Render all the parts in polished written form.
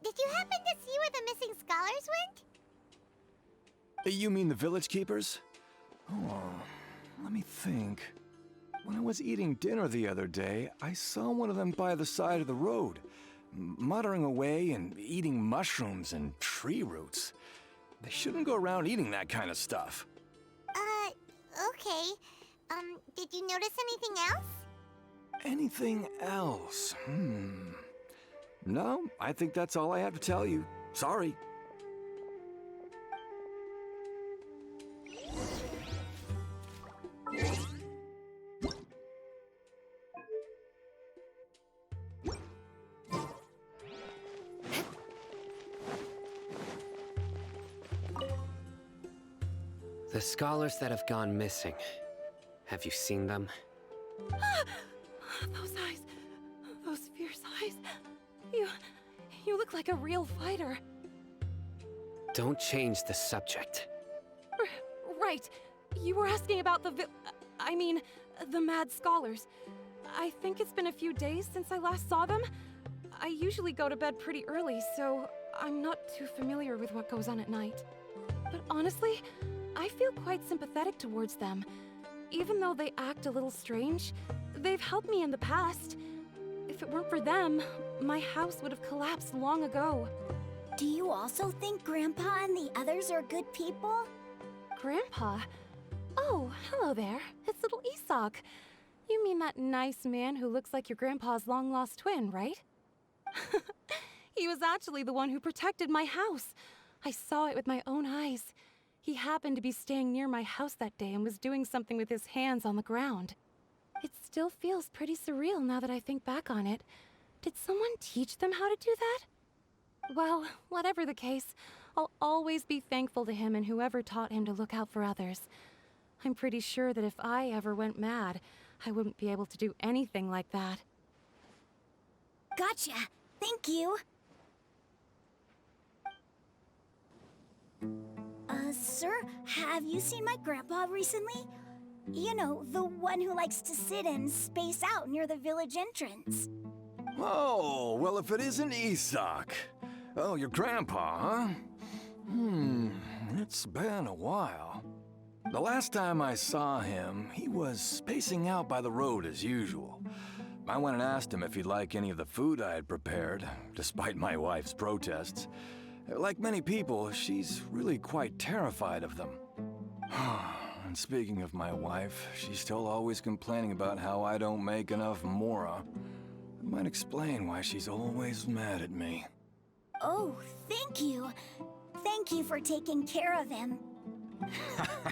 Did you happen to see where the missing scholars went? You mean the village keepers? Oh, let me think. When I was eating dinner the other day, I saw one of them by the side of the road, muttering away and eating mushrooms and tree roots. They shouldn't go around eating that kind of stuff. Okay. Did you notice anything else? Anything else? No, I think that's all I have to tell you. Sorry. The scholars that have gone missing. Have you seen them? Those eyes. Those fierce eyes. You look like a real fighter. Don't change the subject. Right. You were asking about the the mad scholars. I think it's been a few days since I last saw them. I usually go to bed pretty early, so I'm not too familiar with what goes on at night. But honestly, I feel quite sympathetic towards them. Even though they act a little strange, they've helped me in the past. If it weren't for them, my house would have collapsed long ago. Do you also think Grandpa and the others are good people? Grandpa? Oh, hello there. It's little Isak. You mean that nice man who looks like your grandpa's long-lost twin, right? He was actually the one who protected my house. I saw it with my own eyes. He happened to be staying near my house that day and was doing something with his hands on the ground. It still feels pretty surreal now that I think back on it. Did someone teach them how to do that? Well, whatever the case, I'll always be thankful to him and whoever taught him to look out for others. I'm pretty sure that if I ever went mad, I wouldn't be able to do anything like that. Gotcha. Thank you. Sir, have you seen my grandpa recently? You know, the one who likes to sit and space out near the village entrance. Oh, well, if it isn't Isak. Oh, your grandpa, huh? It's been a while. The last time I saw him, he was spacing out by the road as usual. I went and asked him if he'd like any of the food I had prepared, despite my wife's protests. Like many people, she's really quite terrified of them. And speaking of my wife, she's still always complaining about how I don't make enough mora. That might explain why she's always mad at me. Oh, thank you. Thank you for taking care of him.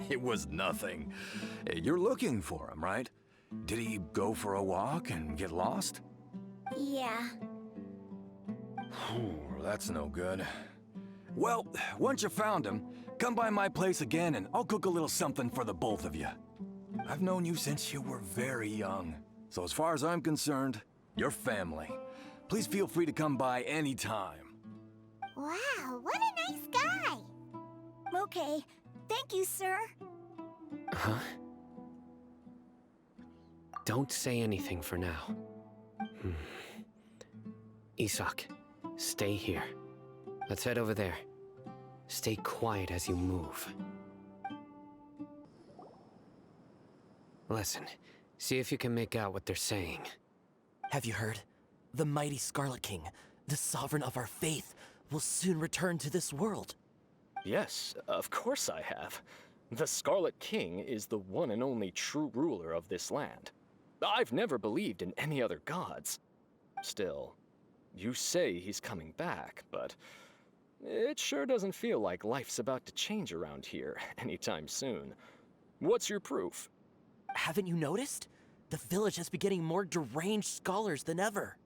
It was nothing. You're looking for him, right? Did he go for a walk and get lost? Yeah. That's no good. Well, once you found him, come by my place again and I'll cook a little something for the both of you. I've known you since you were very young, so as far as I'm concerned, you're family. Please feel free to come by anytime. Wow, what a nice guy. Okay, thank you, sir. Huh? Don't say anything for now. Isak, stay here. Let's head over there. Stay quiet as you move. Listen, see if you can make out what they're saying. Have you heard? The mighty Scarlet King, the sovereign of our faith, will soon return to this world. Yes, of course I have. The Scarlet King is the one and only true ruler of this land. I've never believed in any other gods. Still, you say he's coming back, but it sure doesn't feel like life's about to change around here anytime soon. What's your proof? Haven't you noticed? The village has been getting more deranged scholars than ever.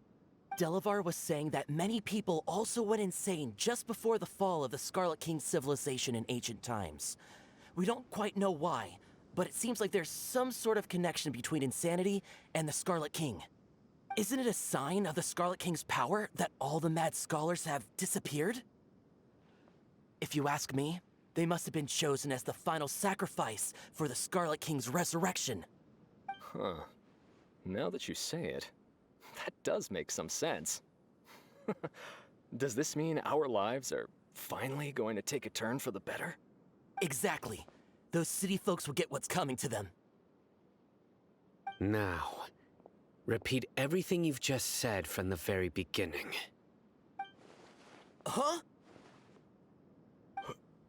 Delavar was saying that many people also went insane just before the fall of the Scarlet King's civilization in ancient times. We don't quite know why, but it seems like there's some sort of connection between insanity and the Scarlet King. Isn't it a sign of the Scarlet King's power that all the mad scholars have disappeared? If you ask me, they must have been chosen as the final sacrifice for the Scarlet King's resurrection. Huh. Now that you say it, that does make some sense. Does this mean our lives are finally going to take a turn for the better? Exactly. Those city folks will get what's coming to them. Now, repeat everything you've just said from the very beginning. Huh?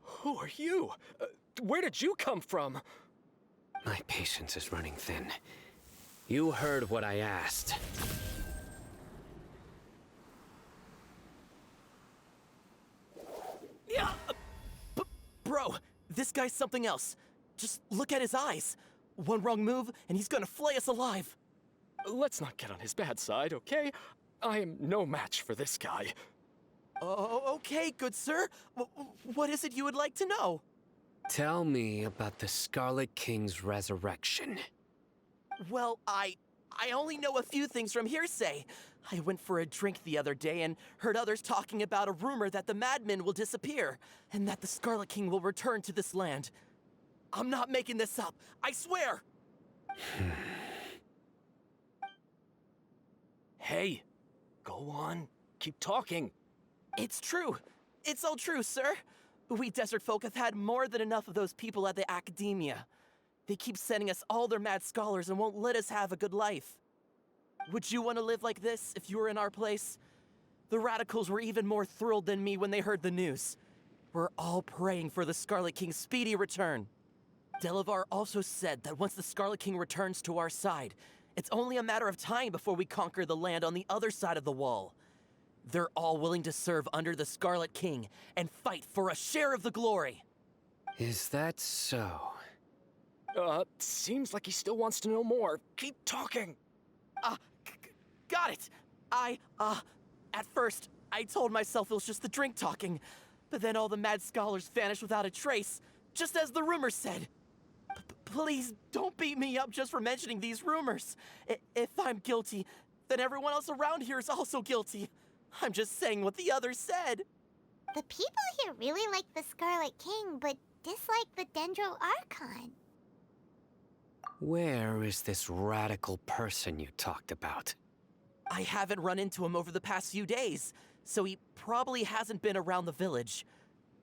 Who are you? Where did you come from? My patience is running thin. You heard what I asked. Yeah! Bro, this guy's something else. Just look at his eyes. One wrong move, and he's gonna flay us alive. Let's not get on his bad side, okay? I am no match for this guy. Oh, okay, good sir. What is it you would like to know? Tell me about the Scarlet King's resurrection. Well, I only know a few things from hearsay. I went for a drink the other day and heard others talking about a rumor that the madmen will disappear, and that the Scarlet King will return to this land. I'm not making this up, I swear! Hey, go on. Keep talking. It's true. It's all true, sir. We desert folk have had more than enough of those people at the academia. They keep sending us all their mad scholars and won't let us have a good life. Would you want to live like this if you were in our place? The radicals were even more thrilled than me when they heard the news. We're all praying for the Scarlet King's speedy return. Delavar also said that once the Scarlet King returns to our side, it's only a matter of time before we conquer the land on the other side of the wall. They're all willing to serve under the Scarlet King and fight for a share of the glory. Is that so? Seems like he still wants to know more. Keep talking. Got it. At first, I told myself it was just the drink talking, but then all the mad scholars vanished without a trace, just as the rumors said. Please don't beat me up just for mentioning these rumors. If I'm guilty, then everyone else around here is also guilty. I'm just saying what the others said. The people here really like the Scarlet King, but dislike the Dendro Archon. Where is this radical person you talked about? I haven't run into him over the past few days, so he probably hasn't been around the village.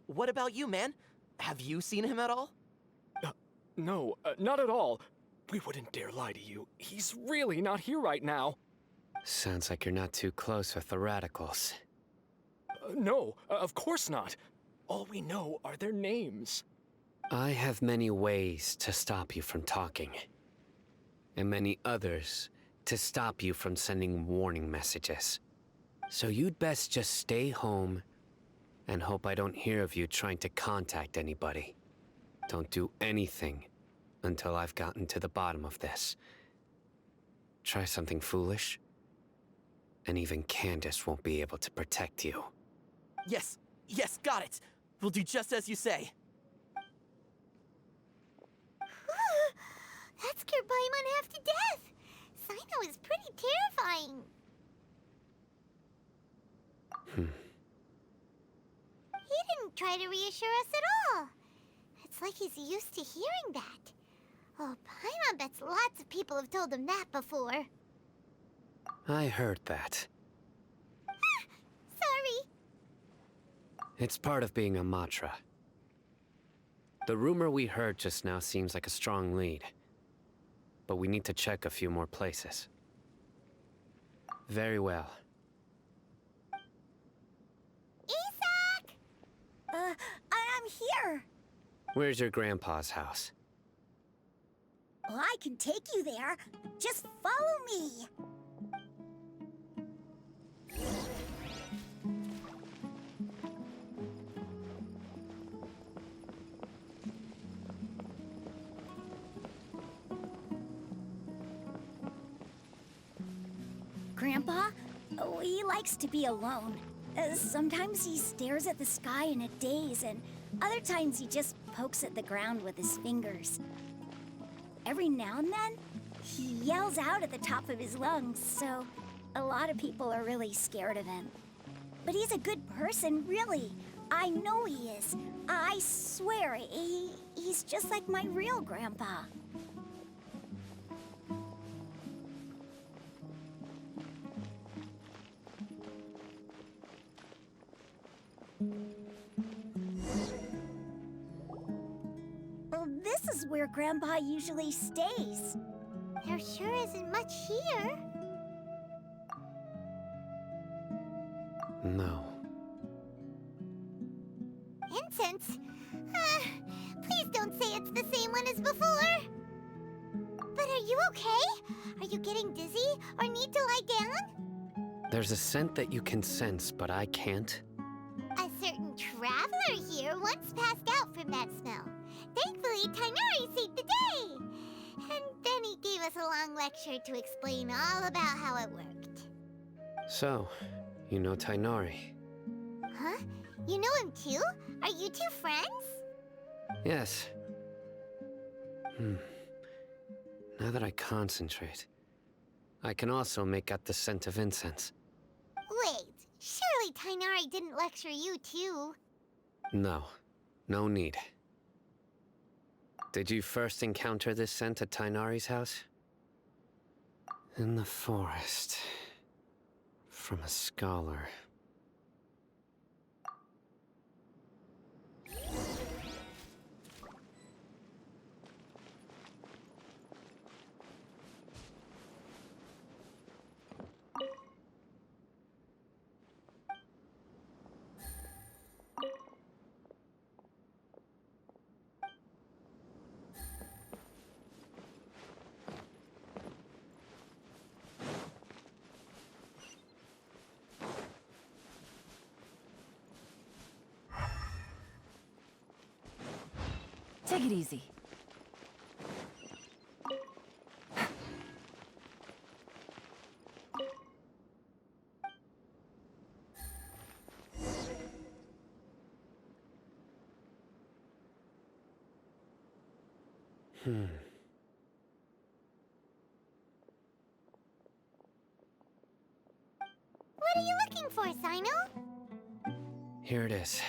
What about you, man? Have you seen him at all? No, not at all. We wouldn't dare lie to you. He's really not here right now. Sounds like you're not too close with the radicals. No, of course not. All we know are their names. I have many ways to stop you from talking, and many others to stop you from sending warning messages. So you'd best just stay home and hope I don't hear of you trying to contact anybody. Don't do anything until I've gotten to the bottom of this. Try something foolish, and even Candace won't be able to protect you. Yes, got it. We'll do just as you say. That scared Paimon half to death. Sino is pretty terrifying. He didn't try to reassure us at all. It's like he's used to hearing that. Oh, Paimon bets lots of people have told him that before. I heard that. Sorry. It's part of being a Matra. The rumor we heard just now seems like a strong lead, but we need to check a few more places. Very well. Isak! I'm here. Where's your grandpa's house? Well, I can take you there. Just follow me. Grandpa, he likes to be alone. Sometimes he stares at the sky in a daze, and other times he just pokes at the ground with his fingers. Every now and then, he yells out at the top of his lungs, so a lot of people are really scared of him. But he's a good person, really. I know he is. I swear, he's just like my real grandpa. Well, this is where Grandpa usually stays. There sure isn't much here. No. Incense? Please don't say it's the same one as before. But are you okay? Are you getting dizzy or need to lie down? There's a scent that you can sense, but I can't. A certain traveler here once passed out from that smell. Thankfully, Tainari saved the day. And then he gave us a long lecture to explain all about how it worked. So, you know Tainari? Huh? You know him too? Are you two friends? Yes. Now that I concentrate, I can also make out the scent of incense. Wait, surely Tainari didn't lecture you too? No, no need. Did you first encounter this scent at Tainari's house? In the forest. From a scholar. Take it easy. What are you looking for, Sino? Here it is.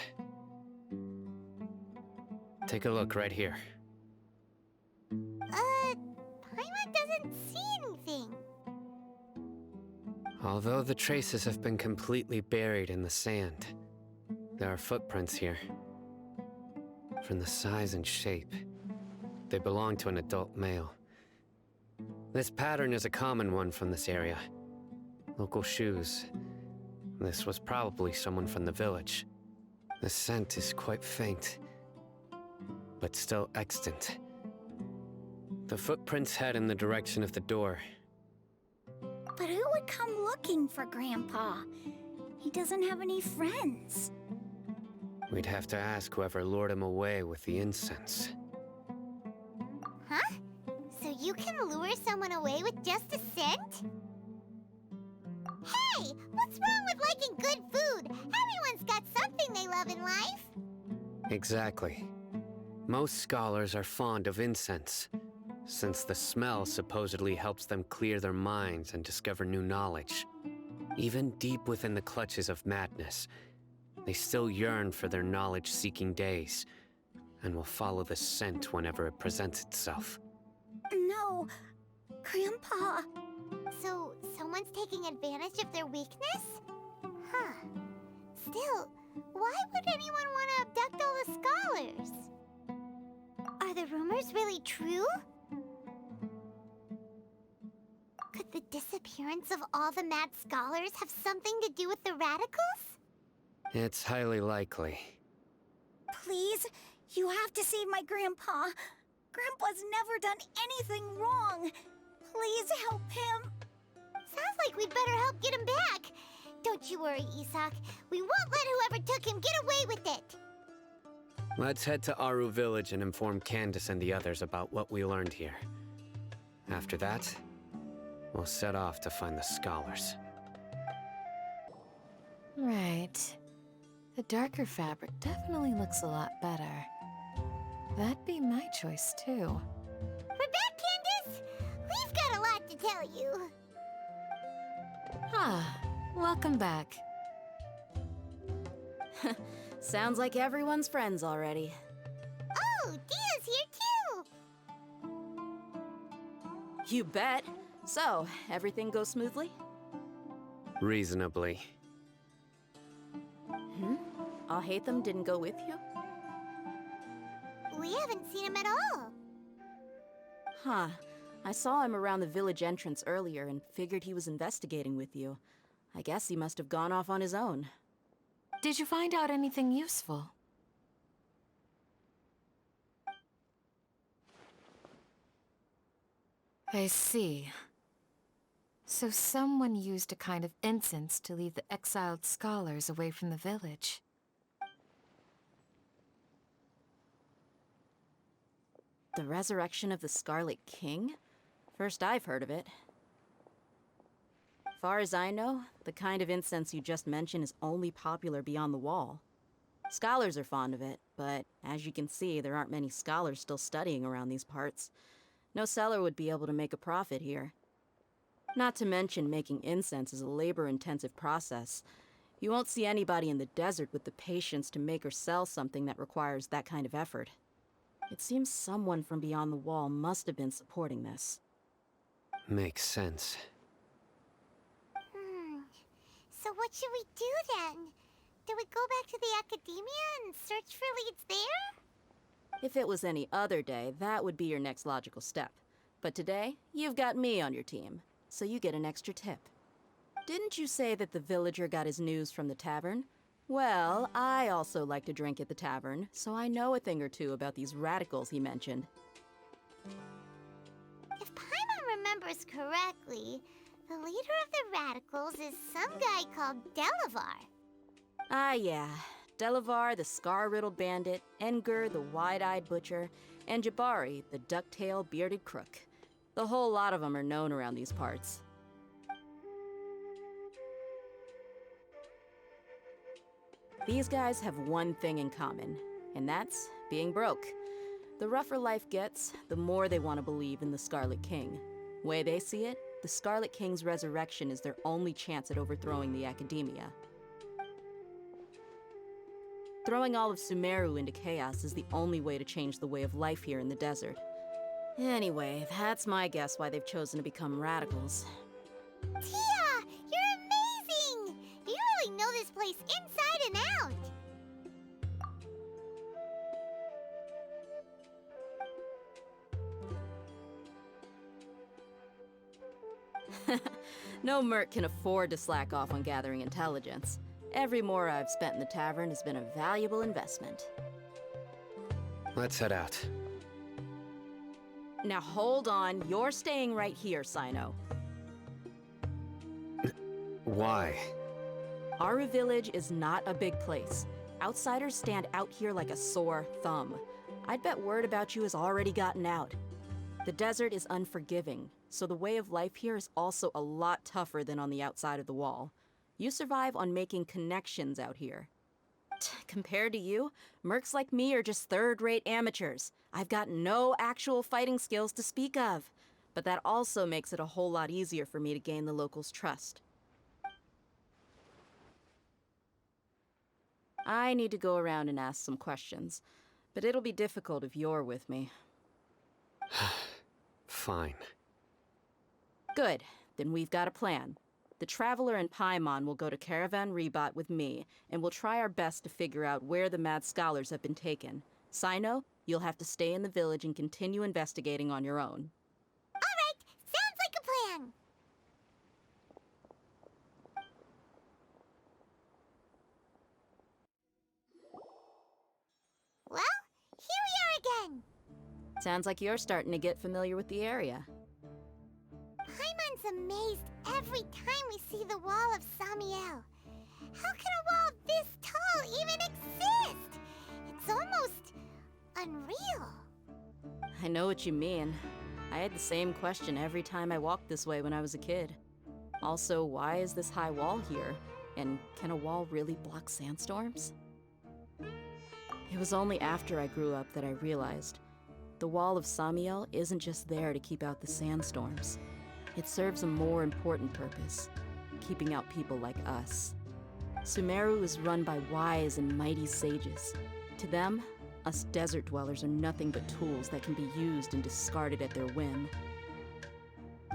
Take a look right here. Paimon doesn't see anything. Although the traces have been completely buried in the sand, there are footprints here. From the size and shape, they belong to an adult male. This pattern is a common one from this area. Local shoes. This was probably someone from the village. The scent is quite faint, but still extant. The footprints head in the direction of the door. But who would come looking for Grandpa? He doesn't have any friends. We'd have to ask whoever lured him away with the incense. Huh? So you can lure someone away with just a scent? Hey! What's wrong with liking good food? Everyone's got something they love in life. Exactly. Most scholars are fond of incense, since the smell supposedly helps them clear their minds and discover new knowledge. Even deep within the clutches of madness, they still yearn for their knowledge-seeking days, and will follow the scent whenever it presents itself. No, Grandpa. So, someone's taking advantage of their weakness? Huh. Still, why would anyone want to abduct all the scholars? Are the rumors really true? Could the disappearance of all the mad scholars have something to do with the radicals? It's highly likely. Please, you have to save my Grandpa. Grandpa's never done anything wrong. Please help him. Sounds like we'd better help get him back. Don't you worry, Isak. We won't let whoever took him get away with it. Let's head to Aru Village and inform Candace and the others about what we learned here. After that, we'll set off to find the scholars. Right. The darker fabric definitely looks a lot better. That'd be my choice, too. We're back, Candace! We've got a lot to tell you. Ah, welcome back. Sounds like everyone's friends already. Oh, Dia's here too! You bet. So, everything goes smoothly? Reasonably. Alhaitham didn't go with you? We haven't seen him at all. Huh. I saw him around the village entrance earlier and figured he was investigating with you. I guess he must have gone off on his own. Did you find out anything useful? I see. So someone used a kind of incense to lead the exiled scholars away from the village. The resurrection of the Scarlet King? First I've heard of it. Far as I know, the kind of incense you just mentioned is only popular beyond the wall. Scholars are fond of it, but as you can see, there aren't many scholars still studying around these parts. No seller would be able to make a profit here. Not to mention, making incense is a labor-intensive process. You won't see anybody in the desert with the patience to make or sell something that requires that kind of effort. It seems someone from beyond the wall must have been supporting this. Makes sense. So what should we do then? Do we go back to the academia and search for leads there? If it was any other day, that would be your next logical step. But today, you've got me on your team, so you get an extra tip. Didn't you say that the villager got his news from the tavern? Well, I also like to drink at the tavern, so I know a thing or two about these radicals he mentioned. If Paimon remembers correctly, the leader of the radicals is some guy called Delavar. Ah, yeah. Delavar, the scar-riddled bandit, Enger, the wide-eyed butcher, and Jabari, the duck-tailed bearded crook. The whole lot of them are known around these parts. These guys have one thing in common, and that's being broke. The rougher life gets, the more they want to believe in the Scarlet King. Way they see it, the Scarlet King's resurrection is their only chance at overthrowing the academia. Throwing all of Sumeru into chaos is the only way to change the way of life here in the desert. Anyway, that's my guess why they've chosen to become radicals. Tia! You're amazing! You really know this place inside and out! No merc can afford to slack off on gathering intelligence. Every more I've spent in the tavern has been a valuable investment. Let's head out. Now hold on, you're staying right here, Sino. Why? Aru Village is not a big place. Outsiders stand out here like a sore thumb. I'd bet word about you has already gotten out. The desert is unforgiving, so the way of life here is also a lot tougher than on the outside of the wall. You survive on making connections out here. Compared to you, mercs like me are just third-rate amateurs. I've got no actual fighting skills to speak of. But that also makes it a whole lot easier for me to gain the locals' trust. I need to go around and ask some questions, but it'll be difficult if you're with me. Fine. Good, then we've got a plan. The Traveler and Paimon will go to Caravan Rebot with me, and we'll try our best to figure out where the mad scholars have been taken. Sino, you'll have to stay in the village and continue investigating on your own. Alright, sounds like a plan! Well, here we are again! Sounds like you're starting to get familiar with the area. Paimon's amazed every time we see the wall of Samiel. How can a wall this tall even exist? It's almost unreal. I know what you mean. I had the same question every time I walked this way when I was a kid. Also, why is this high wall here? And can a wall really block sandstorms? It was only after I grew up that I realized the wall of Samiel isn't just there to keep out the sandstorms. It serves a more important purpose, keeping out people like us. Sumeru is run by wise and mighty sages. To them, us desert dwellers are nothing but tools that can be used and discarded at their whim.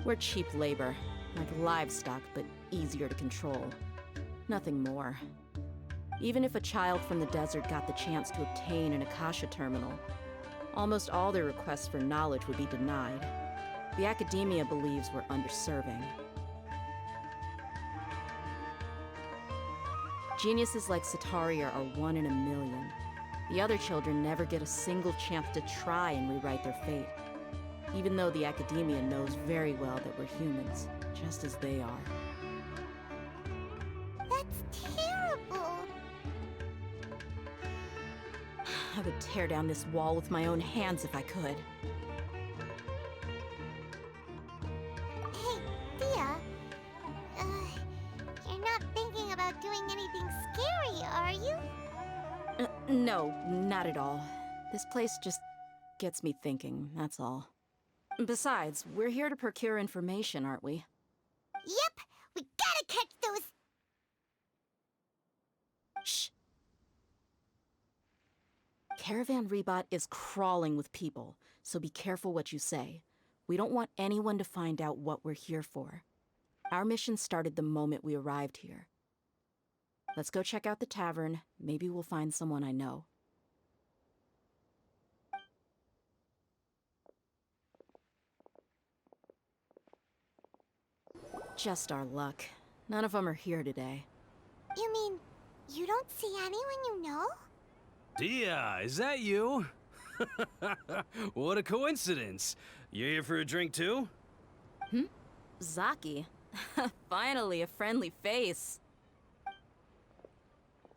We're cheap labor, like livestock, but easier to control. Nothing more. Even if a child from the desert got the chance to obtain an Akasha terminal, almost all their requests for knowledge would be denied. The academia believes we're underserving. Geniuses like Sataria are 1 in a million. The other children never get a single chance to try and rewrite their fate, even though the academia knows very well that we're humans, just as they are. That's terrible. I would tear down this wall with my own hands if I could. Hey, Dia. You're not thinking about doing anything scary, are you? No, not at all. This place just gets me thinking, that's all. Besides, we're here to procure information, aren't we? Yep, we gotta catch those. Shh. Caravan Rebot is crawling with people, so be careful what you say. We don't want anyone to find out what we're here for. Our mission started the moment we arrived here. Let's go check out the tavern. Maybe we'll find someone I know. Just our luck. None of them are here today. You mean, you don't see anyone you know? Dia, is that you? What a coincidence. You here for a drink too? Zaki. Finally, a friendly face.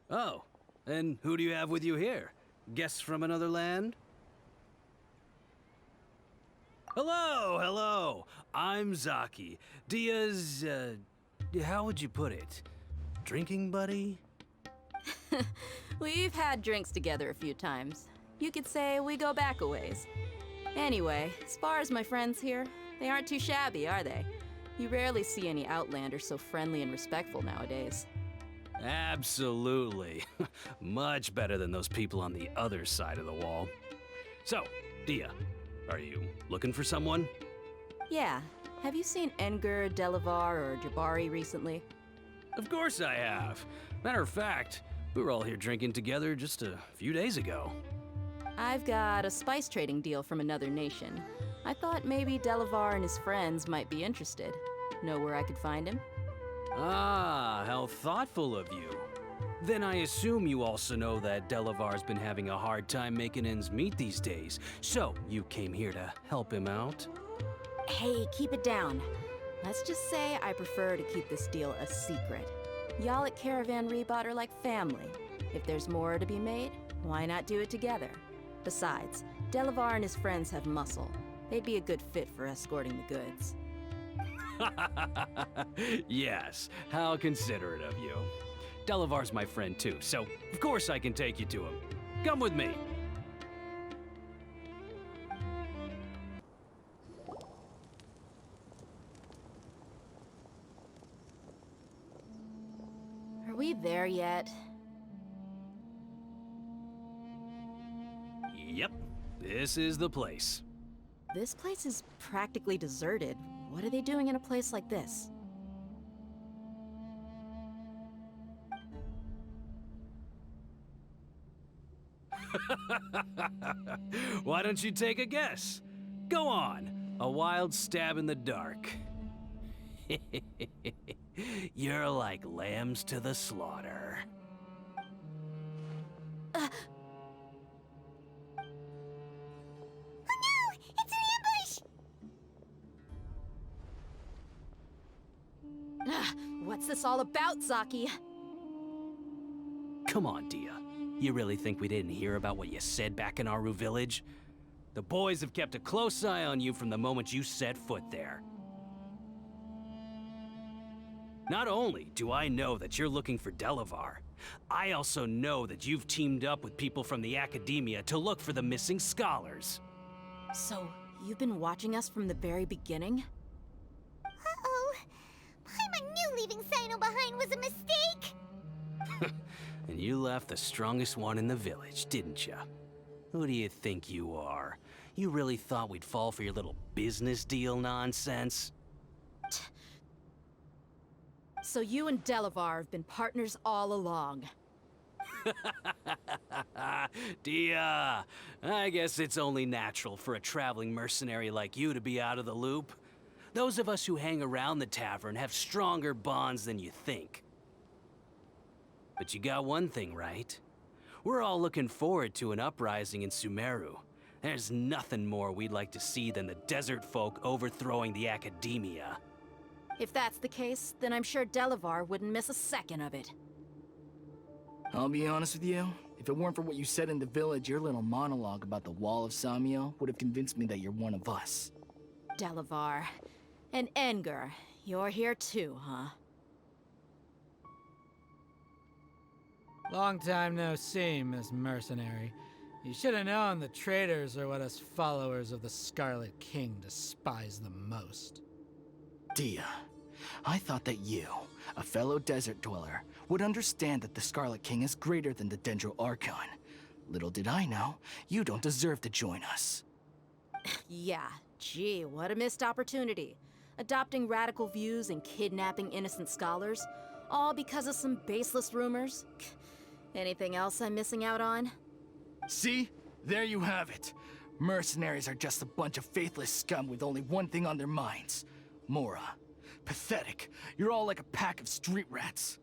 Oh, and who do you have with you here? Guests from another land? Hello, hello. I'm Zaki. Dia's, how would you put it? Drinking buddy? We've had drinks together a few times. You could say we go back a ways. Anyway, as far as my friends here, they aren't too shabby, are they? You rarely see any Outlanders so friendly and respectful nowadays. Absolutely. Much better than those people on the other side of the wall. So, Dia, are you looking for someone? Yeah. Have you seen Enger, Delavar, or Jabari recently? Of course I have. Matter of fact, we were all here drinking together just a few days ago. I've got a spice trading deal from another nation. I thought maybe Delavar and his friends might be interested. Know where I could find him? Ah, how thoughtful of you. Then I assume you also know that Delavar's been having a hard time making ends meet these days, so you came here to help him out? Hey, keep it down. Let's just say I prefer to keep this deal a secret. Y'all at Caravan Rebot are like family. If there's more to be made, why not do it together? Besides, Delavar and his friends have muscle. They'd be a good fit for escorting the goods. Yes, how considerate of you. Delavar's my friend too, so of course I can take you to him. Come with me. Are we there yet? Yep, this is the place. This place is practically deserted. What are they doing in a place like this? Why don't you take a guess? Go on, a wild stab in the dark. You're like lambs to the slaughter. What's this all about, Zaki? Come on, Dia. You really think we didn't hear about what you said back in Aru village? The boys have kept a close eye on you from the moment you set foot there. Not only do I know that you're looking for Delavar, I also know that you've teamed up with people from the academia to look for the missing scholars. So, you've been watching us from the very beginning? Uh-oh. Paimon knew leaving Sino behind was a mistake! And you left the strongest one in the village, didn't you? Who do you think you are? You really thought we'd fall for your little business deal nonsense? So you and Delavar have been partners all along. Dia, I guess it's only natural for a traveling mercenary like you to be out of the loop. Those of us who hang around the tavern have stronger bonds than you think. But you got one thing right. We're all looking forward to an uprising in Sumeru. There's nothing more we'd like to see than the desert folk overthrowing the academia. If that's the case, then I'm sure Delavar wouldn't miss a second of it. I'll be honest with you. If it weren't for what you said in the village, your little monologue about the Wall of Samiel would have convinced me that you're one of us. Delavar. And Enger, you're here too, huh? Long time no see, Miss Mercenary. You should have known the traitors are what us followers of the Scarlet King despise the most. Dia, I thought that you, a fellow desert dweller, would understand that the Scarlet King is greater than the Dendro Archon. Little did I know, you don't deserve to join us. Yeah, gee, what a missed opportunity. Adopting radical views and kidnapping innocent scholars, all because of some baseless rumors. Anything else I'm missing out on? See? There you have it. Mercenaries are just a bunch of faithless scum with only one thing on their minds. Mora. Pathetic. You're all like a pack of street rats.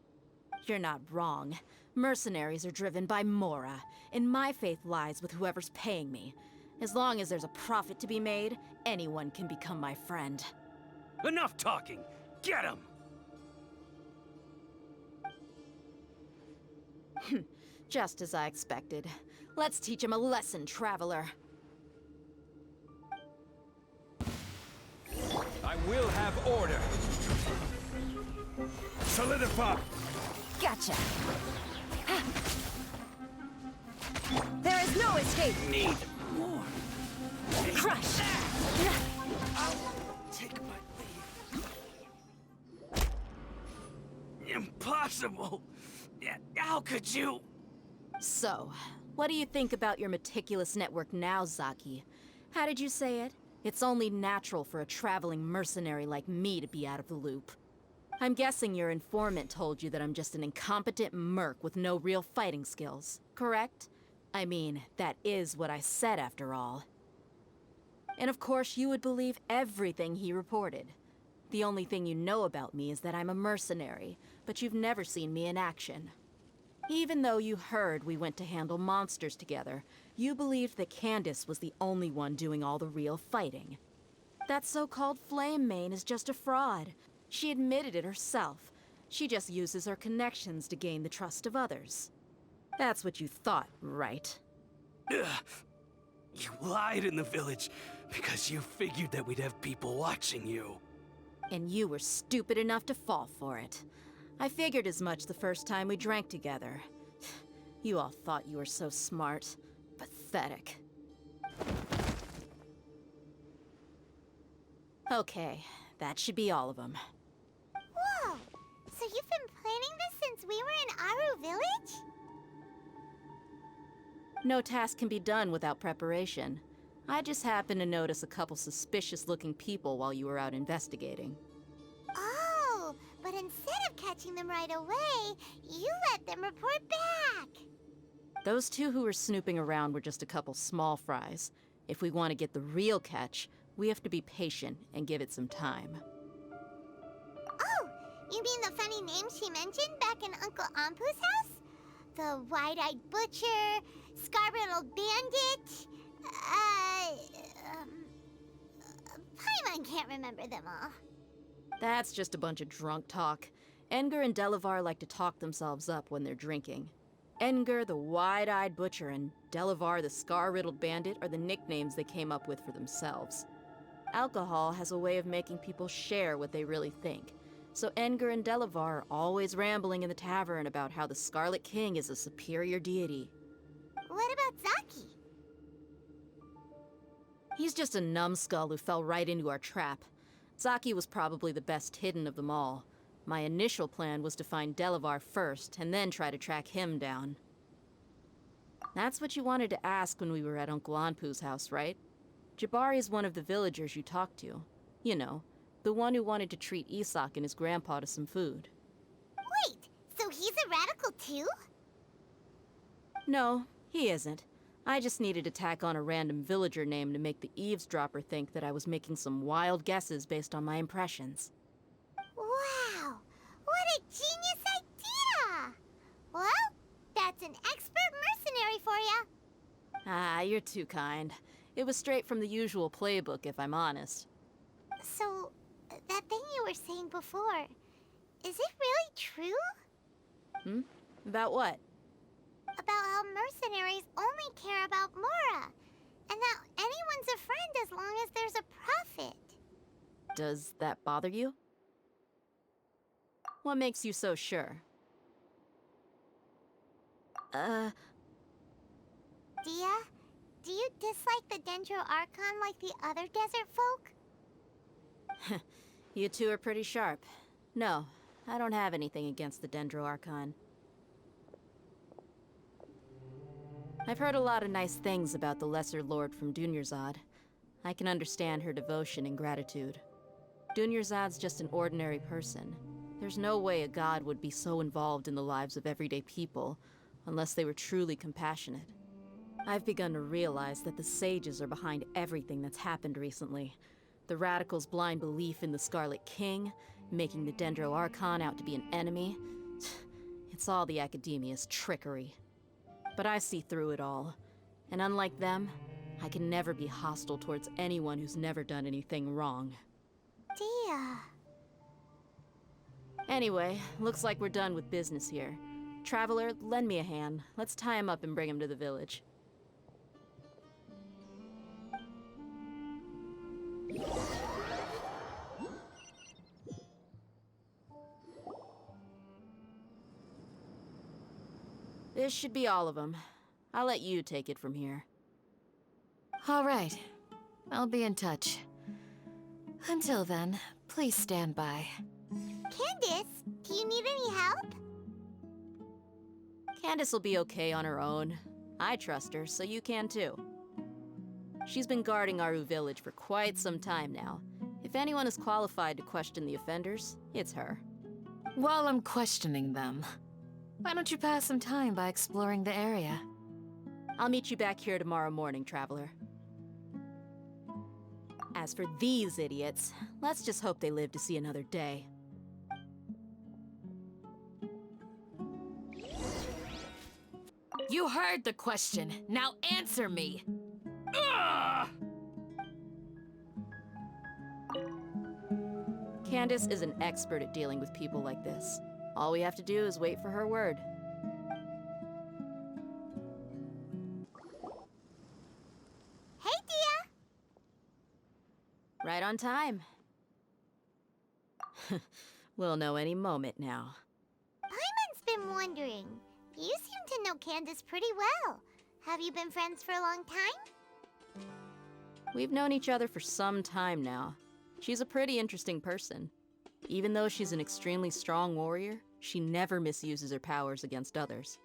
You're not wrong. Mercenaries are driven by Mora, and my faith lies with whoever's paying me. As long as there's a profit to be made, anyone can become my friend. Enough talking! Get him! Just as I expected. Let's teach him a lesson, traveler. I will have order. Solidify. Gotcha. There is no escape. Need more. Crush. Take my leave. Impossible! How could you? So, what do you think about your meticulous network now, Zaki? How did you say it? It's only natural for a traveling mercenary like me to be out of the loop. I'm guessing your informant told you that I'm just an incompetent merc with no real fighting skills, correct? I mean, that is what I said after all. And of course you would believe everything he reported. The only thing you know about me is that I'm a mercenary, but you've never seen me in action. Even though you heard we went to handle monsters together, you believed that Candace was the only one doing all the real fighting. That so-called Flame Mane is just a fraud. She admitted it herself. She just uses her connections to gain the trust of others. That's what you thought, right? Ugh. You lied in the village because you figured that we'd have people watching you. And you were stupid enough to fall for it. I figured as much the first time we drank together. You all thought you were so smart. Pathetic. Okay, that should be all of them. Whoa! So you've been planning this since we were in Aru Village? No task can be done without preparation. I just happened to notice a couple suspicious-looking people while you were out investigating. Oh, but instead of catching them right away, you let them report back. Those two who were snooping around were just a couple small fries. If we want to get the real catch, we have to be patient and give it some time. Oh, you mean the funny name she mentioned back in Uncle Ampu's house? The wide-eyed butcher, scar-riddled bandit, Paimon can't remember them all. That's just a bunch of drunk talk. Enger and Delavar like to talk themselves up when they're drinking. Enger, the wide-eyed butcher, and Delavar, the scar-riddled bandit, are the nicknames they came up with for themselves. Alcohol has a way of making people share what they really think. So Enger and Delavar are always rambling in the tavern about how the Scarlet King is a superior deity. What about Zaki? He's just a numbskull who fell right into our trap. Zaki was probably the best hidden of them all. My initial plan was to find Delavar first, and then try to track him down. That's what you wanted to ask when we were at Uncle Anpu's house, right? Jabari is one of the villagers you talked to. You know, the one who wanted to treat Isak and his grandpa to some food. Wait, so he's a radical too? No, he isn't. I just needed to tack on a random villager name to make the eavesdropper think that I was making some wild guesses based on my impressions. Wow! What a genius idea! Well, that's an expert mercenary for ya. Ah, you're too kind. It was straight from the usual playbook, if I'm honest. So, that thing you were saying before, is it really true? About what? About how mercenaries only care about Mora, and that anyone's a friend as long as there's a profit. Does that bother you? What makes you so sure? Dia, do you dislike the Dendro Archon like the other desert folk? You two are pretty sharp. No, I don't have anything against the Dendro Archon. I've heard a lot of nice things about the Lesser Lord from Dunyarzad. I can understand her devotion and gratitude. Dunyarzad's just an ordinary person. There's no way a god would be so involved in the lives of everyday people, unless they were truly compassionate. I've begun to realize that the sages are behind everything that's happened recently. The radicals' blind belief in the Scarlet King, making the Dendro Archon out to be an enemy. It's all the academia's trickery. But I see through it all. And unlike them, I can never be hostile towards anyone who's never done anything wrong. Dia. Anyway, looks like we're done with business here. Traveler, lend me a hand. Let's tie him up and bring him to the village. This should be all of them. I'll let you take it from here. All right. I'll be in touch. Until then, please stand by. Candace, do you need any help? Candace will be okay on her own. I trust her, so you can too. She's been guarding Aru village for quite some time now. If anyone is qualified to question the offenders, it's her. While I'm questioning them, why don't you pass some time by exploring the area? I'll meet you back here tomorrow morning, Traveler. As for these idiots, let's just hope they live to see another day. You heard the question. Now answer me. Candace is an expert at dealing with people like this. All we have to do is wait for her word. Hey, Dia! Right on time. We'll know any moment now. Paimon's been wondering. You seem to know Candace pretty well. Have you been friends for a long time? We've known each other for some time now. She's a pretty interesting person. Even though she's an extremely strong warrior, she never misuses her powers against others.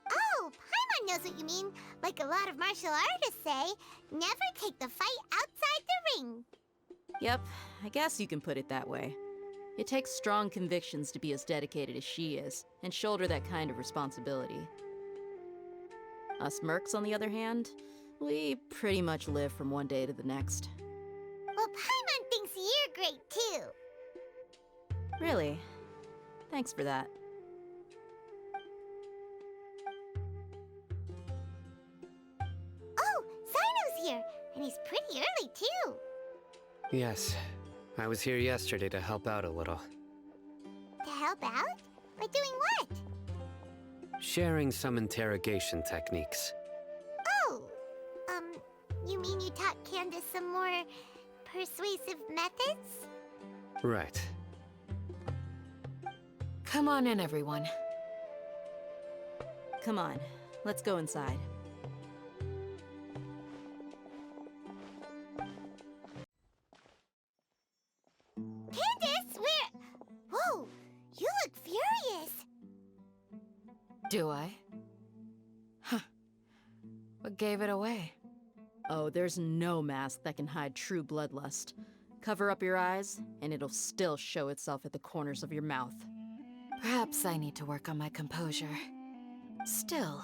Oh, Paimon knows what you mean. Like a lot of martial artists say, never take the fight outside the ring. Yep, I guess you can put it that way. It takes strong convictions to be as dedicated as she is, and shoulder that kind of responsibility. Us mercs, on the other hand, we pretty much live from one day to the next. Well, Paimon thinks you're great too. Really? Thanks for that. Oh, Cyno's here, and he's pretty early too. Yes, I was here yesterday to help out a little. To help out? By doing what? Sharing some interrogation techniques. Oh, you mean you taught Candace some more persuasive methods? Right. Come on in, everyone. Come on, let's go inside. Candace, where? Whoa, you look furious. Do I? Huh. What gave it away? Oh, there's no mask that can hide true bloodlust. Cover up your eyes, and it'll still show itself at the corners of your mouth. Perhaps I need to work on my composure. Still,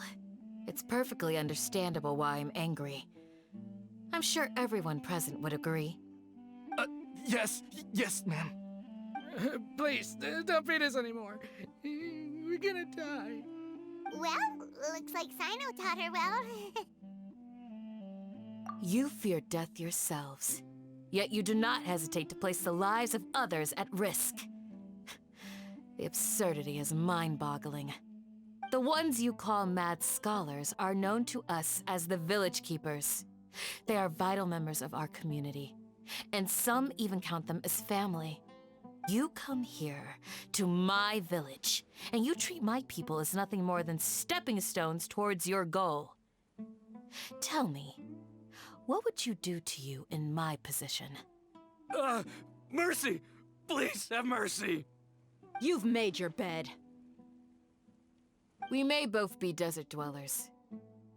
It's perfectly understandable why I'm angry. I'm sure everyone present would agree. Yes, ma'am. Please, don't beat us anymore. We're gonna die. Well, looks like Sino taught her well. You fear death yourselves, yet you do not hesitate to place the lives of others at risk. The absurdity is mind-boggling. The ones you call mad scholars are known to us as the Village Keepers. They are vital members of our community, and some even count them as family. You come here, to my village, and you treat my people as nothing more than stepping stones towards your goal. Tell me, what would you do to you in my position? Mercy! Please have mercy! You've made your bed. We may both be desert dwellers,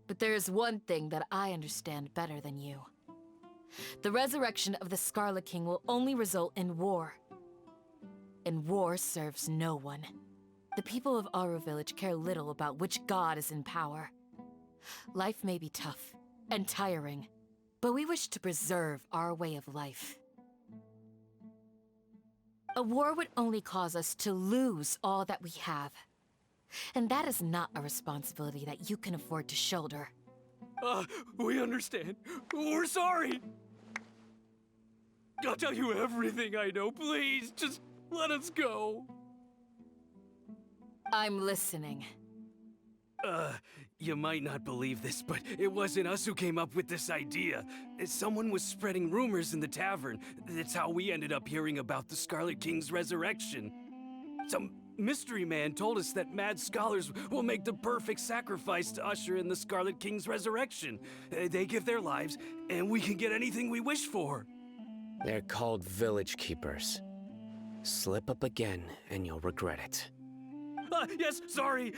but there is one thing that I understand better than you. The resurrection of the Scarlet King will only result in war. And war serves no one. The people of Aru Village care little about which god is in power. Life may be tough and tiring, but we wish to preserve our way of life. A war would only cause us to lose all that we have. And that is not a responsibility that you can afford to shoulder. We understand. We're sorry! I'll tell you everything I know, please. Just let us go. I'm listening. You might not believe this, but it wasn't us who came up with this idea. Someone was spreading rumors in the tavern. That's how we ended up hearing about the Scarlet King's resurrection. Some mystery man told us that mad scholars will make the perfect sacrifice to usher in the Scarlet King's resurrection. They give their lives, and we can get anything we wish for. They're called Village Keepers. Slip up again, and you'll regret it. Yes, sorry.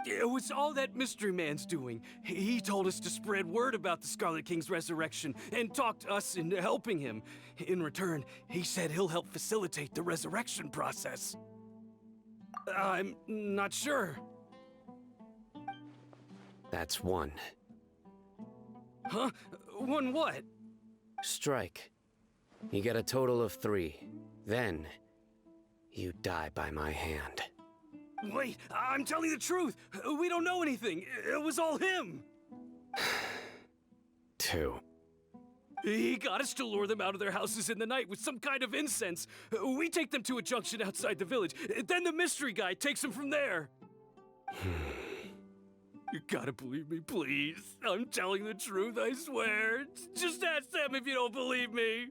It was all that mystery man's doing. He told us to spread word about the Scarlet King's resurrection and talked us into helping him. In return, he said he'll help facilitate the resurrection process. I'm not sure. That's one. Huh? One what? Strike. You get a total of 3. Then, you die by my hand. Wait, I'm telling the truth. We don't know anything. It was all him. 2. He got us to lure them out of their houses in the night with some kind of incense. We take them to a junction outside the village. Then the mystery guy takes them from there. You gotta believe me, please. I'm telling the truth, I swear. Just ask them if you don't believe me.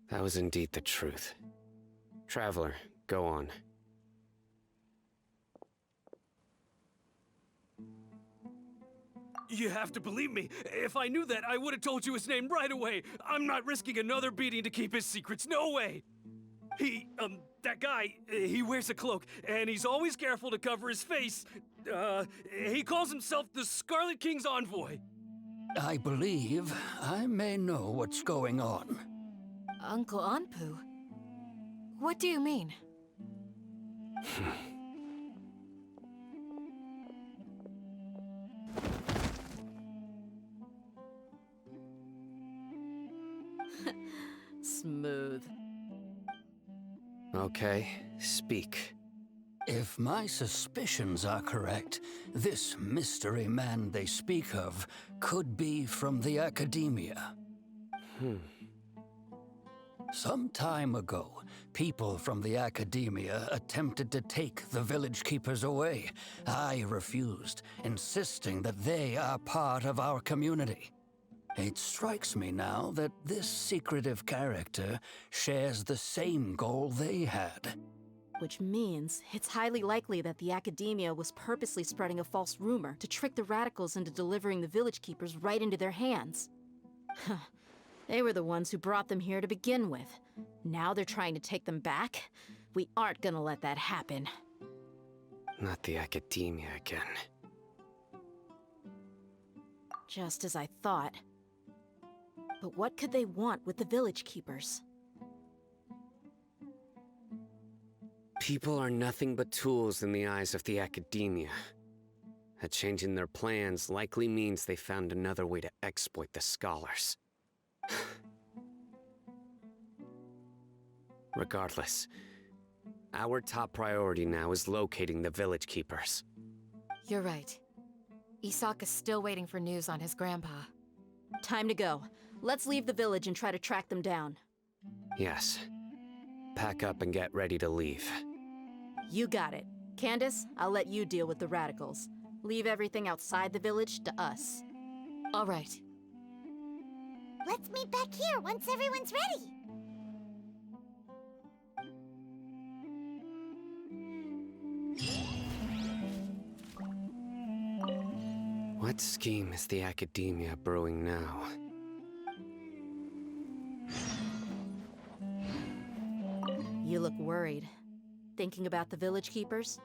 That was indeed the truth. Traveler, go on. You have to believe me. If I knew that, I would have told you his name right away. I'm not risking another beating to keep his secrets. No way. That guy, he wears a cloak, and he's always careful to cover his face. He calls himself the Scarlet King's envoy. I believe I may know what's going on. Uncle Anpu? What do you mean? Smooth. Okay, speak. If my suspicions are correct, this mystery man they speak of could be from the academia. Some time ago, people from the academia attempted to take the village keepers away. I refused, insisting that they are part of our community. It strikes me now that this secretive character shares the same goal they had. Which means it's highly likely that the academia was purposely spreading a false rumor to trick the radicals into delivering the village keepers right into their hands. They were the ones who brought them here to begin with. Now they're trying to take them back? We aren't gonna let that happen. Not the academia again. Just as I thought. But what could they want with the village keepers? People are nothing but tools in the eyes of the academia. A change in their plans likely means they found another way to exploit the scholars. Regardless, our top priority now is locating the village keepers. You're right. Isak is still waiting for news on his grandpa. Time to go. Let's leave the village and try to track them down. Yes. Pack up and get ready to leave. You got it. Candace, I'll let you deal with the radicals. Leave everything outside the village to us. All right. Let's meet back here once everyone's ready. What scheme is the academia brewing now? You look worried. Thinking about the village keepers?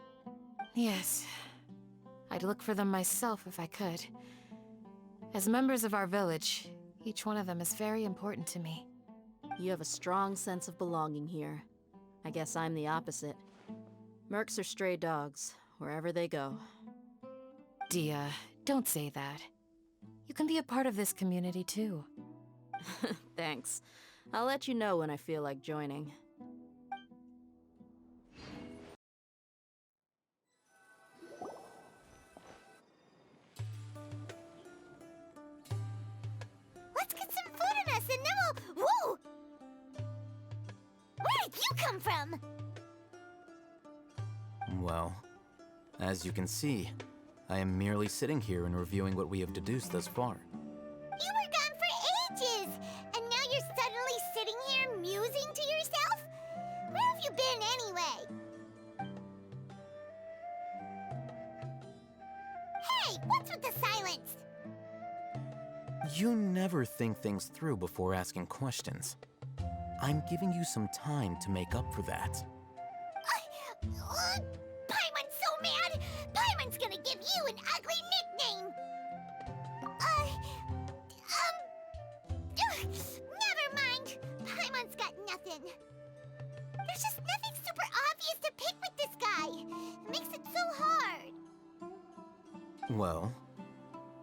Yes. I'd look for them myself if I could. As members of our village, each one of them is very important to me. You have a strong sense of belonging here. I guess I'm the opposite. Mercs are stray dogs, wherever they go. Dia, don't say that. You can be a part of this community too. Thanks. I'll let you know when I feel like joining. Let's get some food in us and then we'll... Whoa! Where did you come from? Well, as you can see, I am merely sitting here and reviewing what we have deduced thus far. You were gone for ages, and now you're suddenly sitting here musing to yourself? Where have you been anyway? Hey, what's with the silence? You never think things through before asking questions. I'm giving you some time to make up for that. Paimon's so mad! Paimon's gonna give you an ugly nickname! Never mind. Paimon's got nothing. There's just nothing super obvious to pick with this guy. It makes it so hard. Well,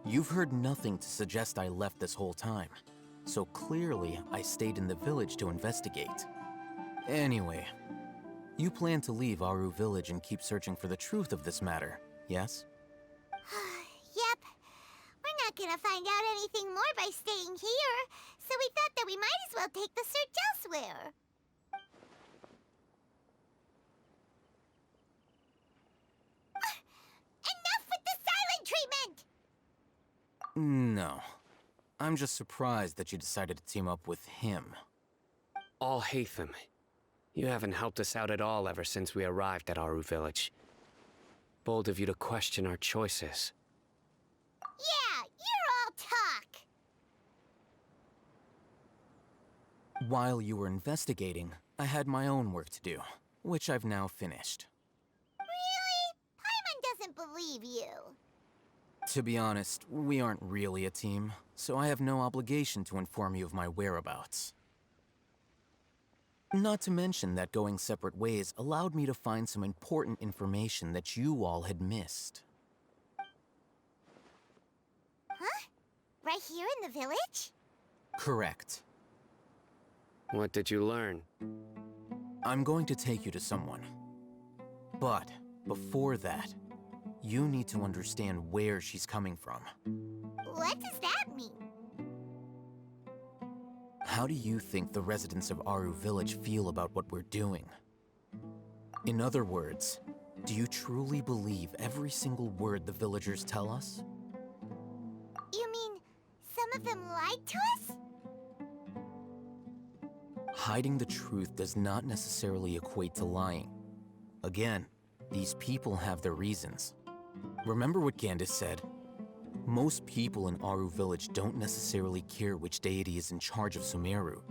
you've heard nothing to suggest I left this whole time. So clearly, I stayed in the village to investigate. Anyway, you plan to leave Aru village and keep searching for the truth of this matter, yes? Yep. We're not gonna find out anything more by staying here, so we thought that we might as well take the search elsewhere. Enough with the silent treatment! No. I'm just surprised that you decided to team up with him. Alhaitham, you haven't helped us out at all ever since we arrived at Aru village. Bold of you to question our choices. Yeah, you're all talk! While you were investigating, I had my own work to do, which I've now finished. Really? Paimon doesn't believe you. To be honest, we aren't really a team, so I have no obligation to inform you of my whereabouts. Not to mention that going separate ways allowed me to find some important information that you all had missed. Huh? Right here in the village? Correct. What did you learn? I'm going to take you to someone. But before that, you need to understand where she's coming from. What does that mean? How do you think the residents of Aru village feel about what we're doing? In other words, do you truly believe every single word the villagers tell us? You mean some of them lied to us? Hiding the truth does not necessarily equate to lying. Again, these people have their reasons. Remember what Candace said? Most people in Aru village don't necessarily care which deity is in charge of Sumeru.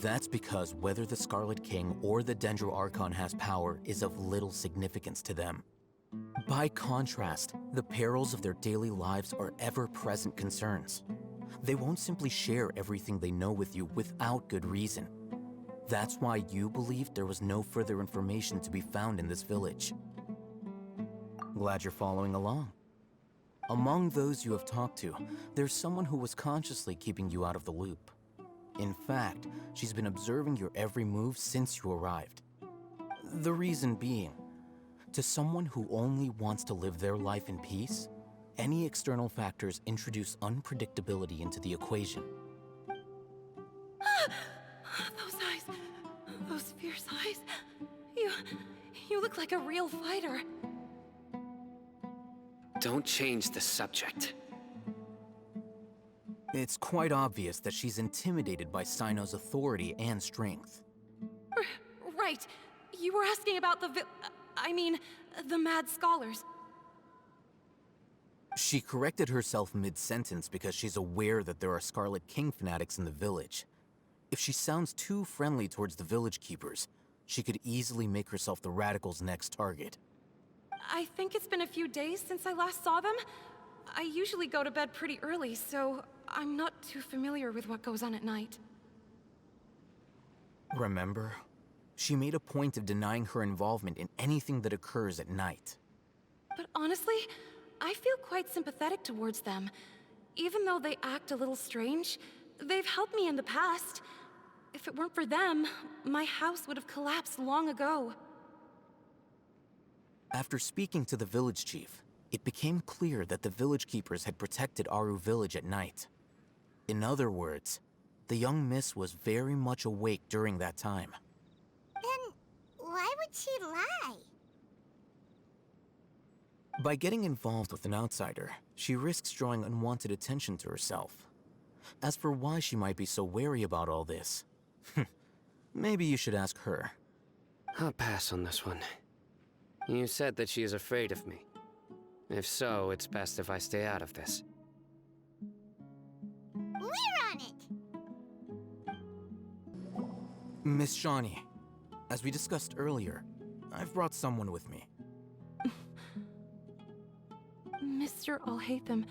That's because whether the Scarlet King or the Dendro Archon has power is of little significance to them. By contrast, the perils of their daily lives are ever-present concerns. They won't simply share everything they know with you without good reason. That's why you believed there was no further information to be found in this village. Glad you're following along. Among those you have talked to, there's someone who was consciously keeping you out of the loop. In fact, she's been observing your every move since you arrived. The reason being, to someone who only wants to live their life in peace, any external factors introduce unpredictability into the equation. Those eyes. Those fierce eyes. You look like a real fighter. Don't change the subject. It's quite obvious that she's intimidated by Sino's authority and strength. Right. You were asking about the mad scholars. She corrected herself mid-sentence because she's aware that there are Scarlet King fanatics in the village. If she sounds too friendly towards the village keepers, she could easily make herself the Radicals' next target. I think it's been a few days since I last saw them. I usually go to bed pretty early, so I'm not too familiar with what goes on at night. Remember? She made a point of denying her involvement in anything that occurs at night. But honestly, I feel quite sympathetic towards them. Even though they act a little strange, they've helped me in the past. If it weren't for them, my house would have collapsed long ago. After speaking to the village chief, it became clear that the village keepers had protected Aru village at night. In other words, the young miss was very much awake during that time. Then why would she lie? By getting involved with an outsider, she risks drawing unwanted attention to herself. As for why she might be so wary about all this, maybe you should ask her. I'll pass on this one. You said that she is afraid of me. If so, it's best if I stay out of this. We're on it! Miss Shawnee, as we discussed earlier, I've brought someone with me. Mr. Alhaitham,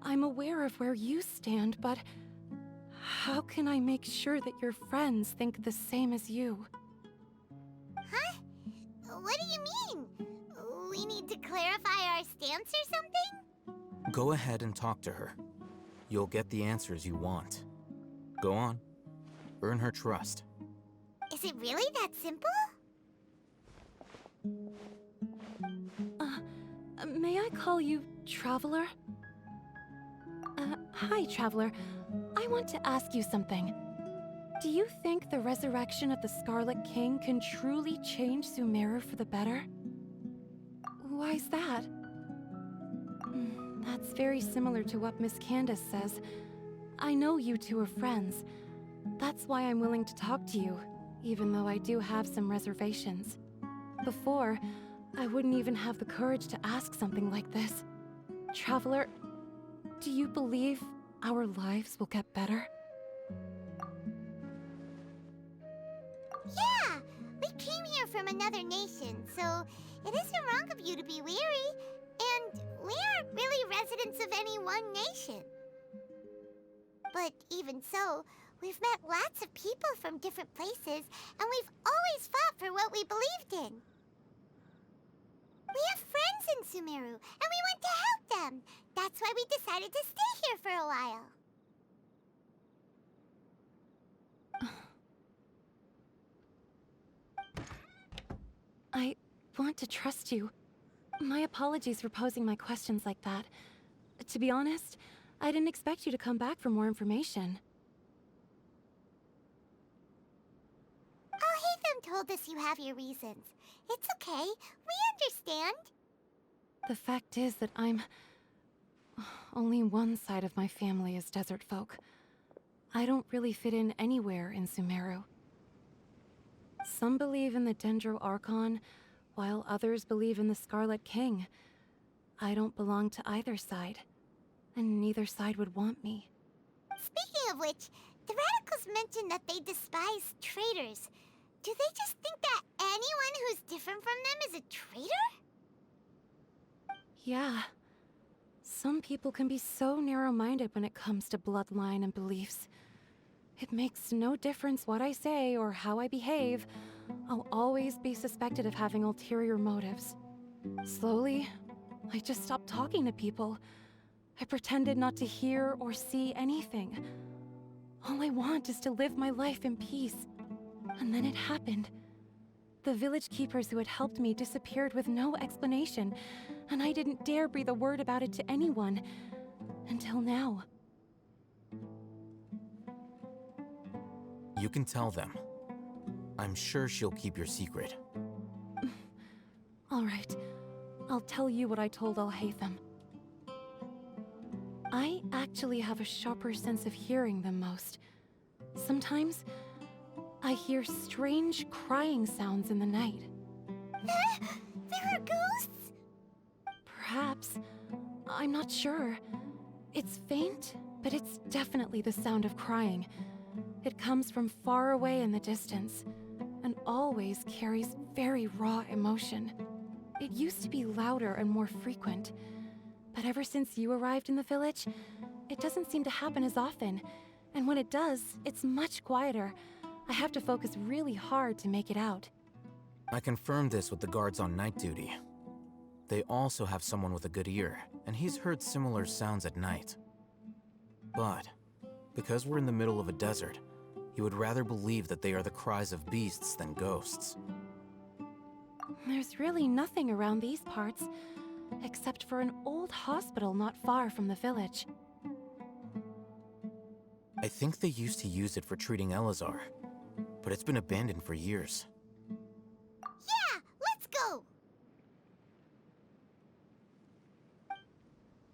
I'm aware of where you stand, but how can I make sure that your friends think the same as you? Huh? What do you mean? We need to clarify our stance or something? Go ahead and talk to her. You'll get the answers you want. Go on. Earn her trust. Is it really that simple? May I call you Traveler? Hi, Traveler. I want to ask you something. Do you think the resurrection of the Scarlet King can truly change Sumeru for the better? Why's that? That's very similar to what Miss Candace says. I know you two are friends. That's why I'm willing to talk to you, even though I do have some reservations. Before, I wouldn't even have the courage to ask something like this. Traveler, do you believe our lives will get better? Yeah! We came here from another nation, so it isn't wrong of you to be weary. And we aren't really residents of any one nation. But even so, we've met lots of people from different places, and we've always fought for what we believed in. We have friends in Sumeru, and we want to help them. That's why we decided to stay here for a while. I want to trust you. My apologies for posing my questions like that. To be honest, I didn't expect you to come back for more information. Alhaitham told us you have your reasons. It's okay. We understand. The fact is that only one side of my family is desert folk. I don't really fit in anywhere in Sumeru. Some believe in the Dendro Archon, while others believe in the Scarlet King. I don't belong to either side, and neither side would want me. Speaking of which, the Radicals mentioned that they despise traitors. Do they just think that anyone who's different from them is a traitor? Yeah. Some people can be so narrow-minded when it comes to bloodline and beliefs. It makes no difference what I say or how I behave. I'll always be suspected of having ulterior motives. Slowly, I just stopped talking to people. I pretended not to hear or see anything. All I want is to live my life in peace. And then it happened. The village keepers who had helped me disappeared with no explanation, and I didn't dare breathe a word about it to anyone. Until now. You can tell them. I'm sure she'll keep your secret. All right. I'll tell you what I told Alhaitham. I actually have a sharper sense of hearing than most. Sometimes, I hear strange crying sounds in the night. There are ghosts? Perhaps. I'm not sure. It's faint, but it's definitely the sound of crying. It comes from far away in the distance, and always carries very raw emotion. It used to be louder and more frequent, but ever since you arrived in the village, it doesn't seem to happen as often, and when it does, it's much quieter. I have to focus really hard to make it out. I confirmed this with the guards on night duty. They also have someone with a good ear, and he's heard similar sounds at night. But, because we're in the middle of a desert, he would rather believe that they are the cries of beasts than ghosts. There's really nothing around these parts, except for an old hospital not far from the village. I think they used to use it for treating Elazar, but it's been abandoned for years. Yeah, let's go!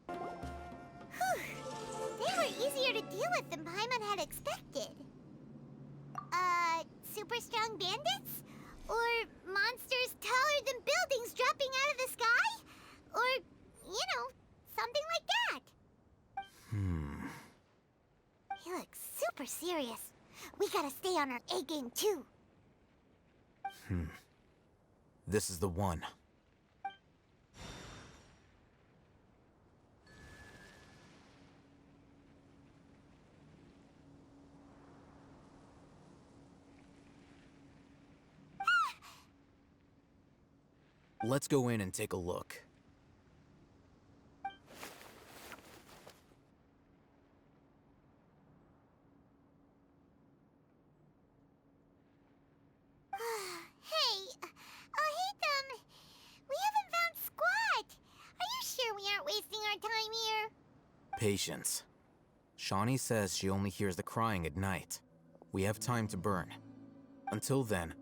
Whew. They were easier to deal with than Paimon had expected. Super strong bandits? Or monsters taller than buildings dropping out of the sky? Or, you know, something like that. He looks super serious. We gotta stay on our A game too. This is the one. Let's go in and take a look. Hey, Alhaitham, we haven't found squat. Are you sure we aren't wasting our time here? Patience. Shawnee says she only hears the crying at night. We have time to burn. Until then,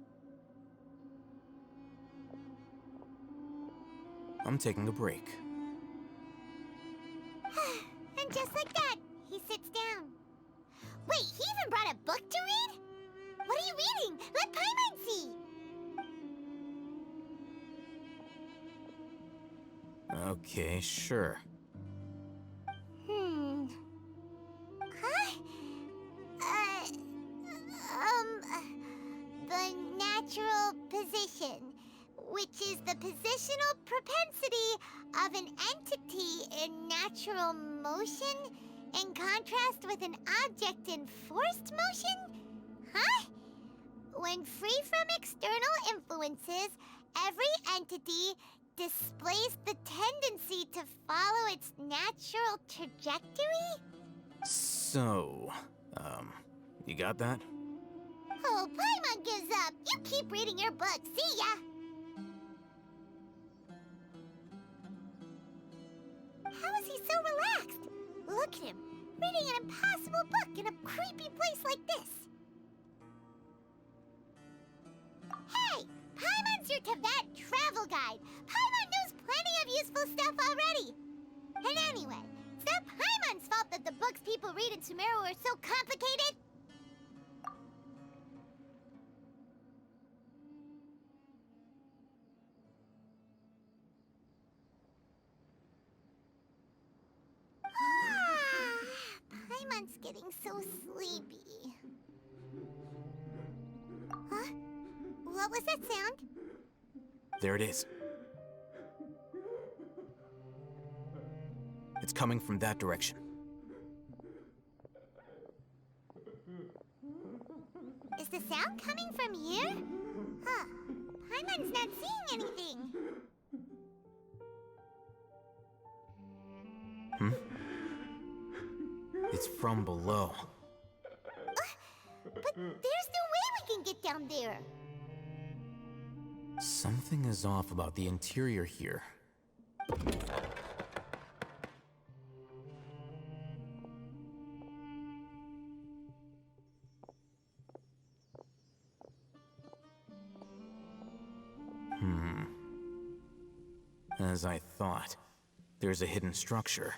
I'm taking a break. And just like that, he sits down. Wait, he even brought a book to read? What are you reading? Let Paimon see! Okay, sure. Huh? The natural position, which is the positional propensity of an entity in natural motion in contrast with an object in forced motion? Huh? When free from external influences, every entity displays the tendency to follow its natural trajectory? So, you got that? Oh, Paimon gives up. You keep reading your book. See ya! How is he so relaxed? Look at him, reading an impossible book in a creepy place like this. Hey! Paimon's your Tibet travel guide. Paimon knows plenty of useful stuff already. And anyway, it's not Paimon's fault that the books people read in Sumeru are so complicated. Paimon's getting so sleepy. Huh? What was that sound? There it is. It's coming from that direction. sound coming from here? Huh. Paimon's not seeing anything. It's from below. But there's no way we can get down there. Something is off about the interior here. As I thought, there's a hidden structure.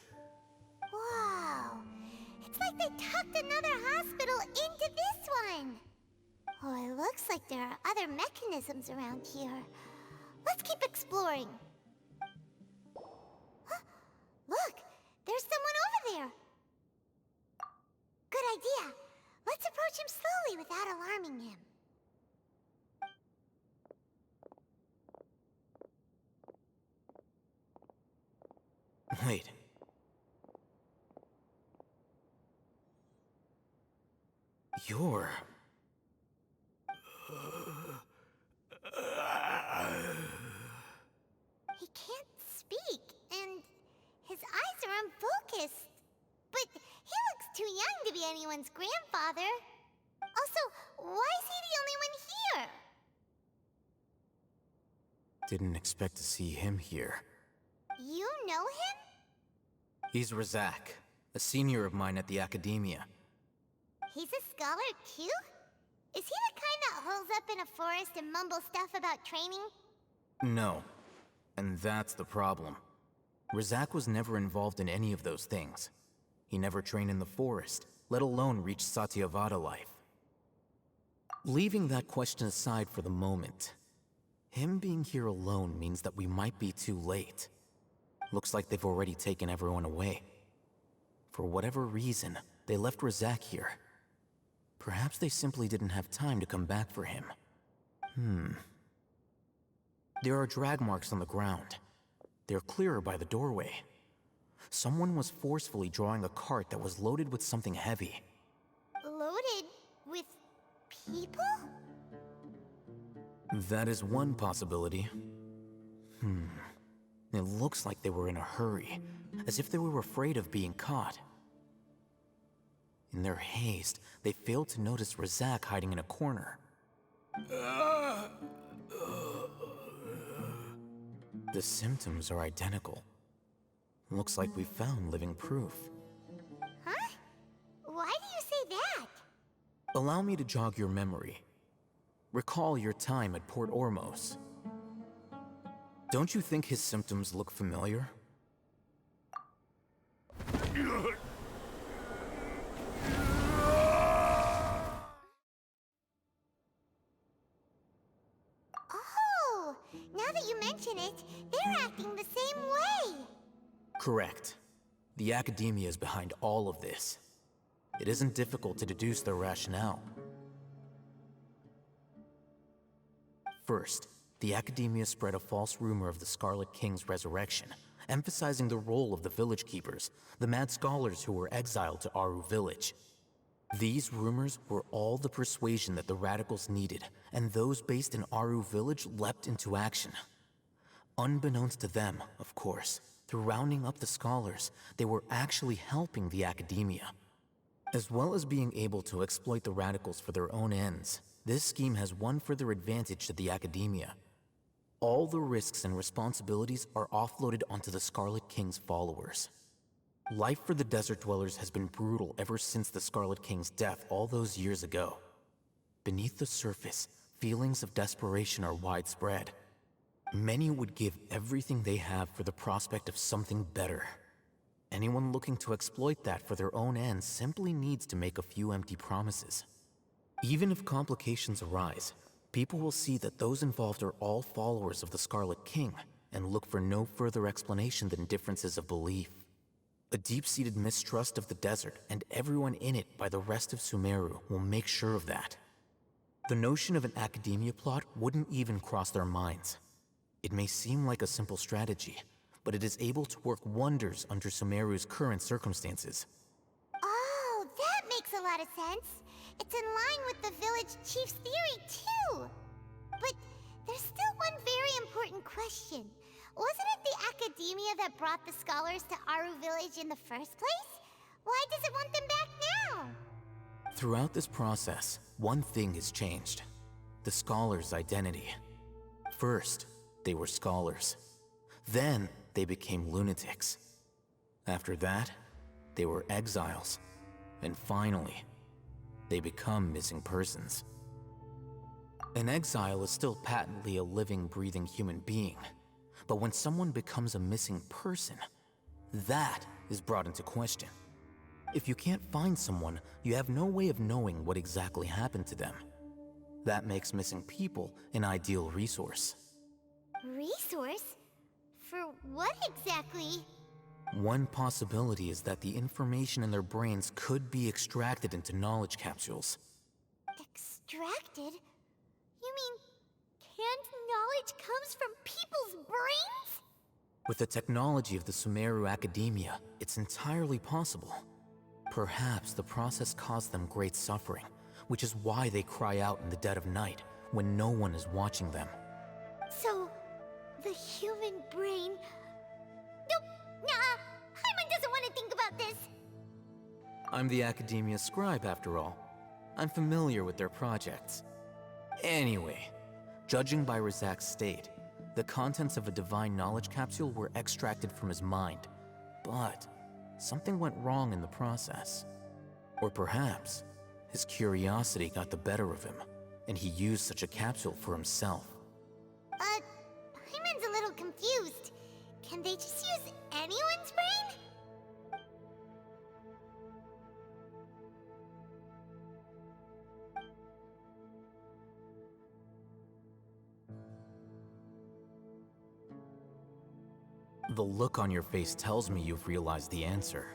Wow. It's like they tucked another hospital into this one. Oh, it looks like there are other mechanisms around here. Let's keep exploring. Huh? Look, there's someone over there. Good idea. Let's approach him slowly without alarming him. Wait. You're... He can't speak, and his eyes are unfocused. But he looks too young to be anyone's grandfather. Also, why is he the only one here? Didn't expect to see him here. You know him? He's Razak, a senior of mine at the Academia. He's a scholar too? Is he the kind that holes up in a forest and mumbles stuff about training? No. And that's the problem. Razak was never involved in any of those things. He never trained in the forest, let alone reach Satyavada life. Leaving that question aside for the moment, him being here alone means that we might be too late. Looks like they've already taken everyone away. For whatever reason, they left Razak here. Perhaps they simply didn't have time to come back for him. There are drag marks on the ground. They're clearer by the doorway. Someone was forcefully drawing a cart that was loaded with something heavy. Loaded with people? That is one possibility. It looks like they were in a hurry, as if they were afraid of being caught. In their haste, they failed to notice Razak hiding in a corner. The symptoms are identical. Looks like we found living proof. Huh? Why do you say that? Allow me to jog your memory. Recall your time at Port Ormos. Don't you think his symptoms look familiar? Oh, now that you mention it, they're acting the same way. Correct. The Academia is behind all of this. It isn't difficult to deduce their rationale. First, the Academia spread a false rumor of the Scarlet King's resurrection, emphasizing the role of the Village Keepers, the mad scholars who were exiled to Aru Village. These rumors were all the persuasion that the Radicals needed, and those based in Aru Village leapt into action. Unbeknownst to them, of course, through rounding up the scholars, they were actually helping the Academia. As well as being able to exploit the Radicals for their own ends, this scheme has one further advantage to the Academia. All the risks and responsibilities are offloaded onto the Scarlet King's followers. Life for the Desert Dwellers has been brutal ever since the Scarlet King's death all those years ago. Beneath the surface, feelings of desperation are widespread. Many would give everything they have for the prospect of something better. Anyone looking to exploit that for their own ends simply needs to make a few empty promises. Even if complications arise, people will see that those involved are all followers of the Scarlet King and look for no further explanation than differences of belief. A deep-seated mistrust of the desert and everyone in it by the rest of Sumeru will make sure of that. The notion of an Academia plot wouldn't even cross their minds. It may seem like a simple strategy, but it is able to work wonders under Sumeru's current circumstances. Oh, that makes a lot of sense. It's in line with the village chief's theory, too. But there's still one very important question. Wasn't it the academia that brought the scholars to Aru Village in the first place? Why does it want them back now? Throughout this process, one thing has changed. The scholars' identity. First, they were scholars. Then, they became lunatics. After that, they were exiles. And finally, they become missing persons. An exile is still patently a living, breathing human being. But when someone becomes a missing person, that is brought into question. If you can't find someone, you have no way of knowing what exactly happened to them. That makes missing people an ideal resource. Resource? For what exactly? One possibility is that the information in their brains could be extracted into knowledge capsules. Extracted? You mean canned knowledge comes from people's brains? With the technology of the Sumeru Academia, it's entirely possible. Perhaps the process caused them great suffering, which is why they cry out in the dead of night when no one is watching them. So, the human brain... Nope, nah, Hyman doesn't want to think about this. I'm the Academia scribe, after all. I'm familiar with their projects. Anyway, judging by Razak's state, the contents of a divine knowledge capsule were extracted from his mind. But something went wrong in the process. Or perhaps his curiosity got the better of him, and he used such a capsule for himself. Hyman's a little confused. Can they just use anyone's brain? The look on your face tells me you've realized the answer.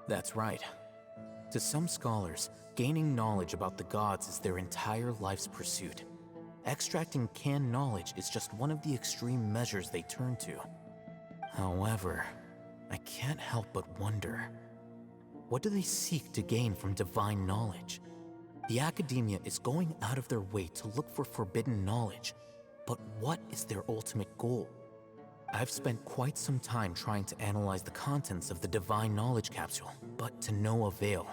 That's right. To some scholars, gaining knowledge about the gods is their entire life's pursuit. Extracting canned knowledge is just one of the extreme measures they turn to. However, I can't help but wonder, what do they seek to gain from divine knowledge? The Academia is going out of their way to look for forbidden knowledge, but what is their ultimate goal? I've spent quite some time trying to analyze the contents of the divine knowledge capsule, but to no avail.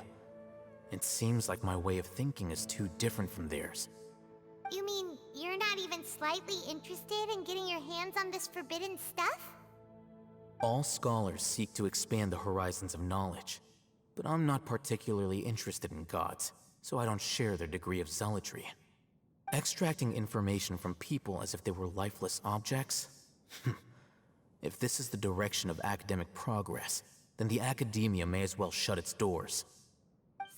It seems like my way of thinking is too different from theirs. You mean you're not even slightly interested in getting your hands on this forbidden stuff? All scholars seek to expand the horizons of knowledge, but I'm not particularly interested in gods, so I don't share their degree of zealotry. Extracting information from people as if they were lifeless objects? If this is the direction of academic progress, then the Academia may as well shut its doors.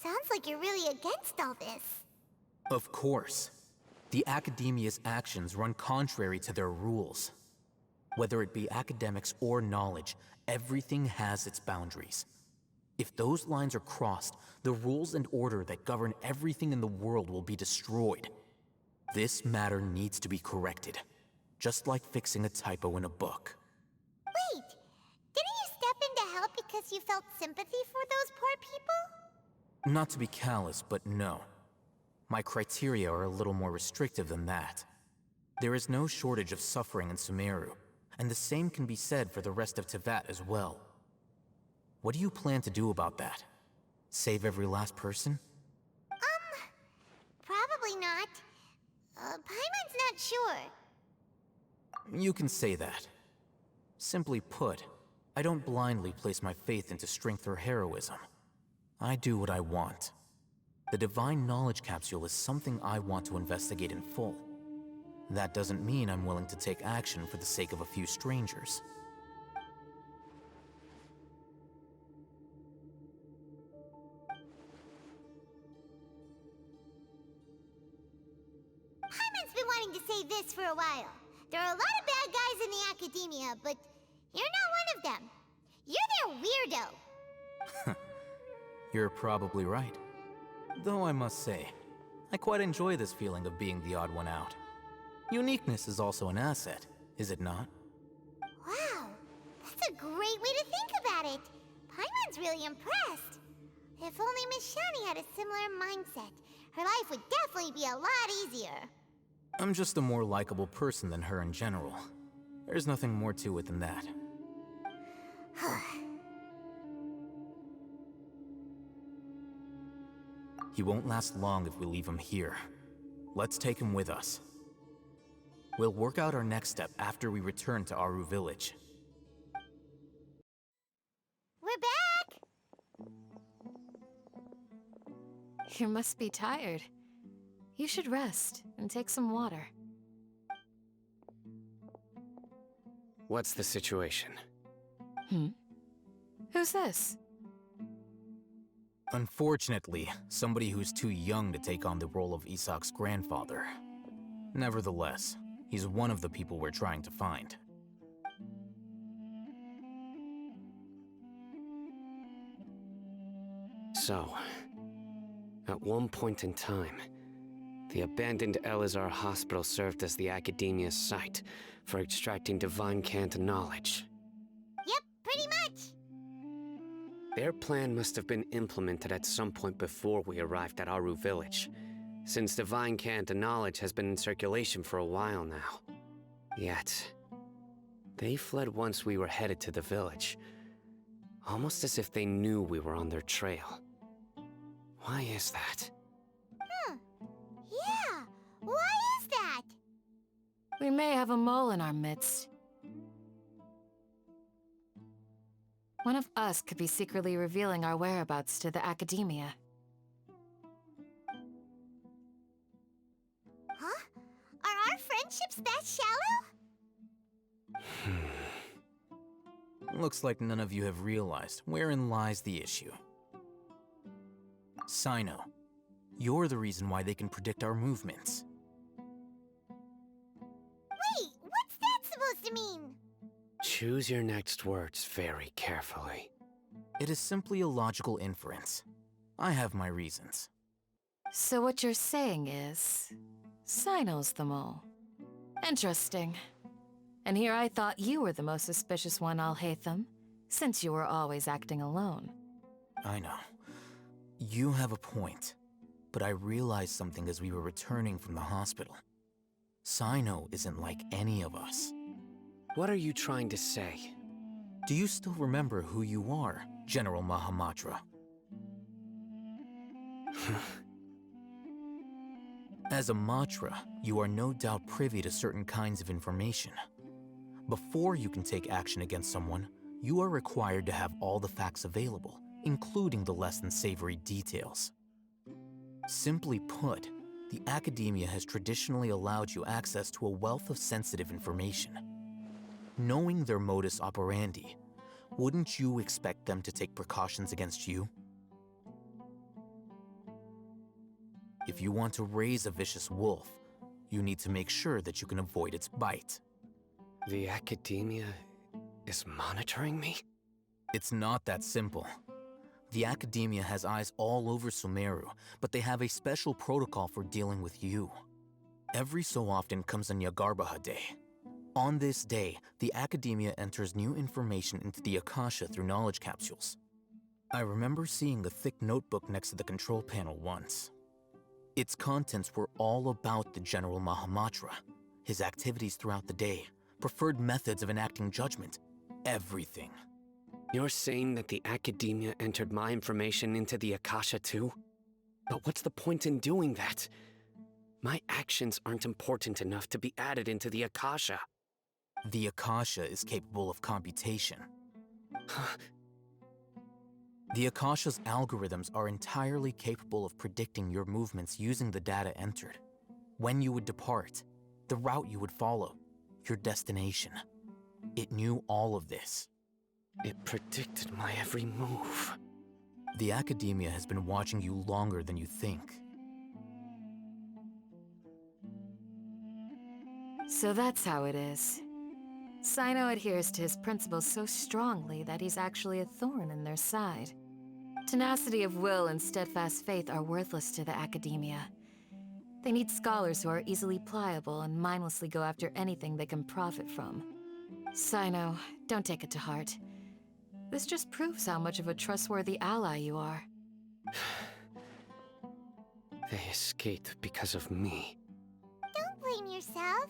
Sounds like you're really against all this. Of course. The Academia's actions run contrary to their rules. Whether it be academics or knowledge, everything has its boundaries. If those lines are crossed, the rules and order that govern everything in the world will be destroyed. This matter needs to be corrected, just like fixing a typo in a book. Wait, didn't you step in to help because you felt sympathy for those poor people? Not to be callous, but no. My criteria are a little more restrictive than that. There is no shortage of suffering in Sumeru, and the same can be said for the rest of Teyvat as well. What do you plan to do about that? Save every last person? Probably not. Paimon's not sure. You can say that. Simply put, I don't blindly place my faith into strength or heroism. I do what I want. The divine knowledge capsule is something I want to investigate in full. That doesn't mean I'm willing to take action for the sake of a few strangers. Hyman's been wanting to say this for a while. There are a lot of bad guys in the Academia, but you're not one of them. You're their weirdo. You're probably right. Though I must say, I quite enjoy this feeling of being the odd one out. Uniqueness is also an asset, is it not? Wow, that's a great way to think about it. Paimon's really impressed. If only Miss Shani had a similar mindset, her life would definitely be a lot easier. I'm just a more likable person than her in general. There's nothing more to it than that. He won't last long if we leave him here. Let's take him with us. We'll work out our next step after we return to Aru Village. We're back! You must be tired. You should rest and take some water. What's the situation? Who's this? Unfortunately, somebody who's too young to take on the role of Isak's grandfather. Nevertheless, he's one of the people we're trying to find. So, at one point in time, the abandoned Elazar Hospital served as the Academia's site for extracting divine cant knowledge. Yep, pretty much. Their plan must have been implemented at some point before we arrived at Aru Village, since divine cant knowledge has been in circulation for a while now. Yet, they fled once we were headed to the village, almost as if they knew we were on their trail. Why is that? Yeah, why is that? We may have a mole in our midst. One of us could be secretly revealing our whereabouts to the Academia. Huh? Are our friendships that shallow? Looks like none of you have realized wherein lies the issue. Sino, you're the reason why they can predict our movements. Wait, what's that supposed to mean? Choose your next words very carefully. It is simply a logical inference. I have my reasons. So what you're saying is, Sino's the mole. Interesting. And here I thought you were the most suspicious one, Alhaitham, since you were always acting alone. I know. You have a point, but I realized something as we were returning from the hospital. Sino isn't like any of us. What are you trying to say? Do you still remember who you are, General Mahamatra? As a Matra, you are no doubt privy to certain kinds of information. Before you can take action against someone, you are required to have all the facts available, including the less than savory details. Simply put, the Academia has traditionally allowed you access to a wealth of sensitive information. Knowing their modus operandi, wouldn't you expect them to take precautions against you? If you want to raise a vicious wolf, you need to make sure that you can avoid its bite. The Academia is monitoring me? It's not that simple. The Academia has eyes all over Sumeru, but they have a special protocol for dealing with you. Every so often comes a Nyagarbaha Day. On this day, the Academia enters new information into the Akasha through knowledge capsules. I remember seeing a thick notebook next to the control panel once. Its contents were all about the General Mahamatra, his activities throughout the day, preferred methods of enacting judgment, everything. You're saying that the Academia entered my information into the Akasha too? But what's the point in doing that? My actions aren't important enough to be added into the Akasha. The Akasha is capable of computation. The Akasha's algorithms are entirely capable of predicting your movements using the data entered. When you would depart, the route you would follow, your destination. It knew all of this. It predicted my every move. The Academia has been watching you longer than you think. So that's how it is. Sino adheres to his principles so strongly that he's actually a thorn in their side. Tenacity of will and steadfast faith are worthless to the Academia. They need scholars who are easily pliable and mindlessly go after anything they can profit from. Sino, don't take it to heart. This just proves how much of a trustworthy ally you are. They escaped because of me. Don't blame yourself.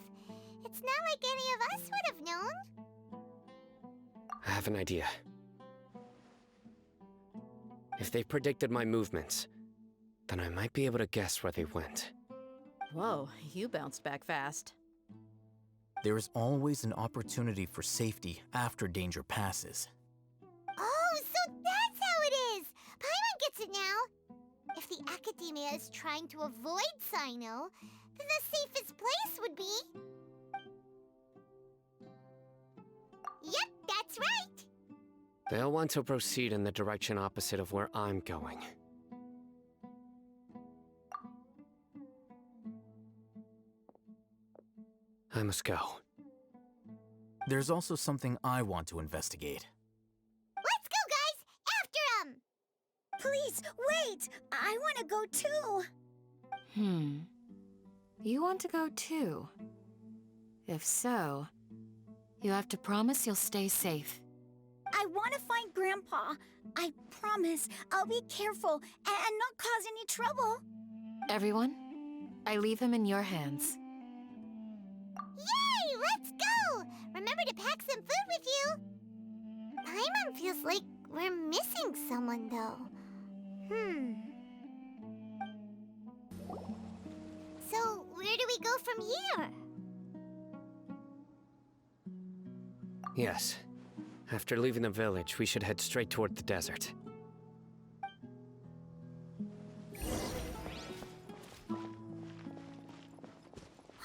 It's not like any of us would have known. I have an idea. If they predicted my movements, then I might be able to guess where they went. Whoa, you bounced back fast. There is always an opportunity for safety after danger passes. Oh, so that's how it is! Paimon gets it now! If the Academia is trying to avoid Sino, then the safest place would be... Yep, that's right! They'll want to proceed in the direction opposite of where I'm going. I must go. There's also something I want to investigate. Let's go, guys! After 'em! Please, wait! I want to go too! You want to go too? If so, you have to promise you'll stay safe. I want to find Grandpa. I promise I'll be careful and not cause any trouble. Everyone, I leave him in your hands. Yay! Let's go! Remember to pack some food with you! Paimon feels like we're missing someone, though. So, where do we go from here? Yes. After leaving the village, we should head straight toward the desert.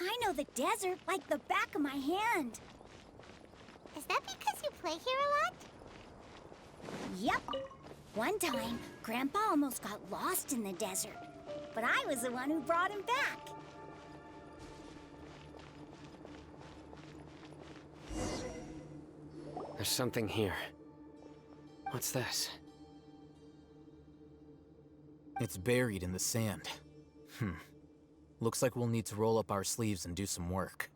I know the desert like the back of my hand. Is that because you play here a lot? Yep. One time, Grandpa almost got lost in the desert, but I was the one who brought him back. There's something here. What's this? It's buried in the sand. Looks like we'll need to roll up our sleeves and do some work.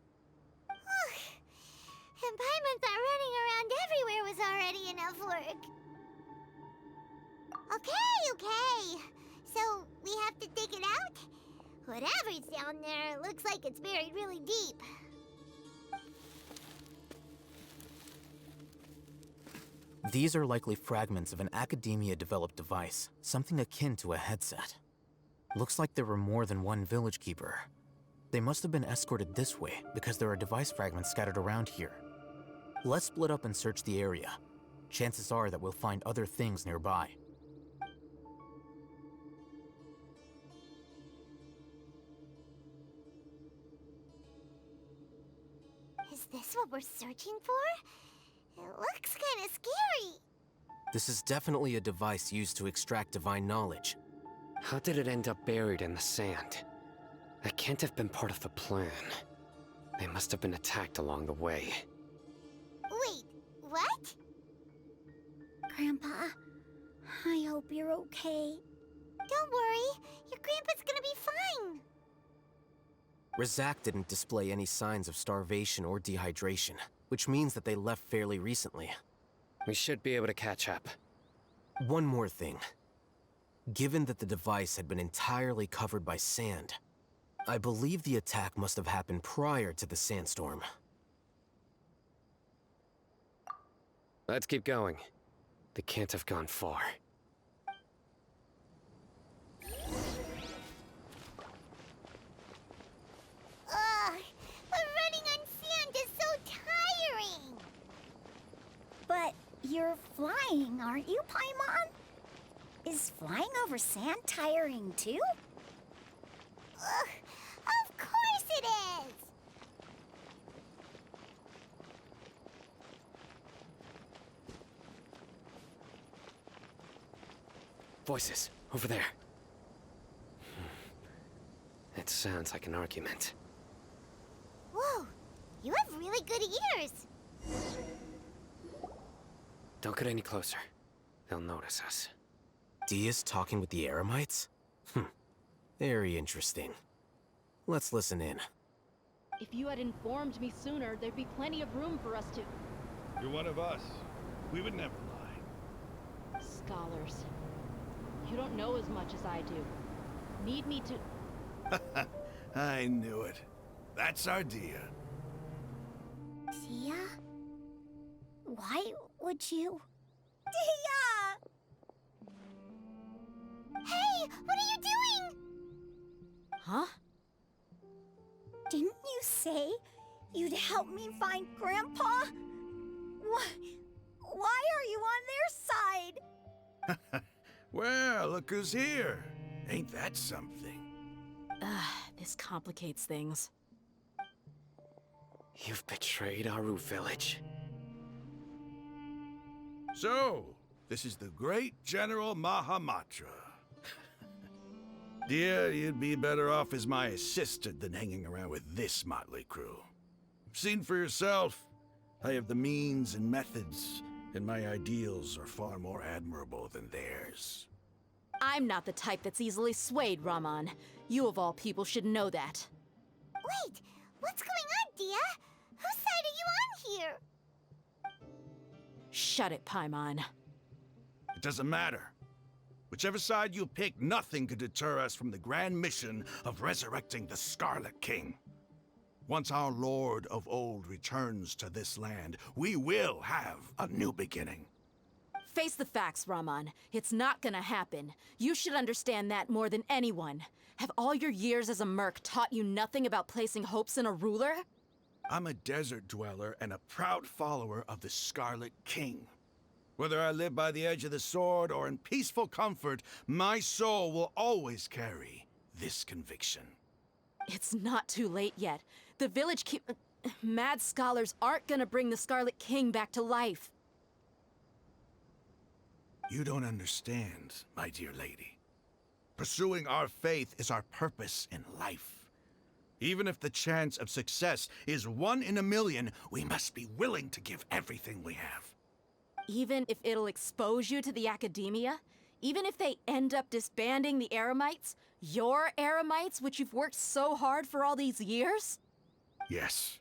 And Paimon thought running around everywhere was already enough work. Okay. So, we have to dig it out? Whatever's down there looks like it's buried really deep. These are likely fragments of an Academia-developed device, something akin to a headset. Looks like there were more than one village keeper. They must have been escorted this way because there are device fragments scattered around here. Let's split up and search the area. Chances are that we'll find other things nearby. Is this what we're searching for? It looks kinda scary. This is definitely a device used to extract divine knowledge. How did it end up buried in the sand? That can't have been part of the plan. They must have been attacked along the way. Wait, what? Grandpa, I hope you're okay. Don't worry, your grandpa's gonna be fine. Razak didn't display any signs of starvation or dehydration, which means that they left fairly recently. We should be able to catch up. One more thing. Given that the device had been entirely covered by sand, I believe the attack must have happened prior to the sandstorm. Let's keep going. They can't have gone far. Ugh, but running on sand is so tiring. But you're flying, aren't you, Paimon? Is flying over sand tiring too? Ugh, of course it is. Voices, over there. It sounds like an argument. Whoa, you have really good ears. Don't get any closer. They'll notice us. Dia's talking with the Eremites? Very interesting. Let's listen in. If you had informed me sooner, there'd be plenty of room for us to... You're one of us. We would never lie. Scholars. You don't know as much as I do. Need me to... I knew it. That's our Dia. Dia? Why would you... Dia! Hey, what are you doing? Huh? Didn't you say you'd help me find Grandpa? Why are you on their side? Well, look who's here. Ain't that something? This complicates things. You've betrayed Aru village. So, this is the great General Mahamatra. Dear, you'd be better off as my assistant than hanging around with this motley crew. Seen for yourself, I have the means and methods, and my ideals are far more admirable than theirs. I'm not the type that's easily swayed, Raman. You of all people should know that. Wait, what's going on, Dia? Whose side are you on here? Shut it, Paimon. It doesn't matter. Whichever side you pick, nothing could deter us from the grand mission of resurrecting the Scarlet King. Once our Lord of Old returns to this land, we will have a new beginning. Face the facts, Raman. It's not gonna happen. You should understand that more than anyone. Have all your years as a merc taught you nothing about placing hopes in a ruler? I'm a desert dweller and a proud follower of the Scarlet King. Whether I live by the edge of the sword or in peaceful comfort, my soul will always carry this conviction. It's not too late yet. The village mad scholars aren't gonna bring the Scarlet King back to life. You don't understand, my dear lady. Pursuing our faith is our purpose in life. Even if the chance of success is 1 in a million, we must be willing to give everything we have. Even if it'll expose you to the academia? Even if they end up disbanding the Eremites? Your Eremites, which you've worked so hard for all these years? Yes.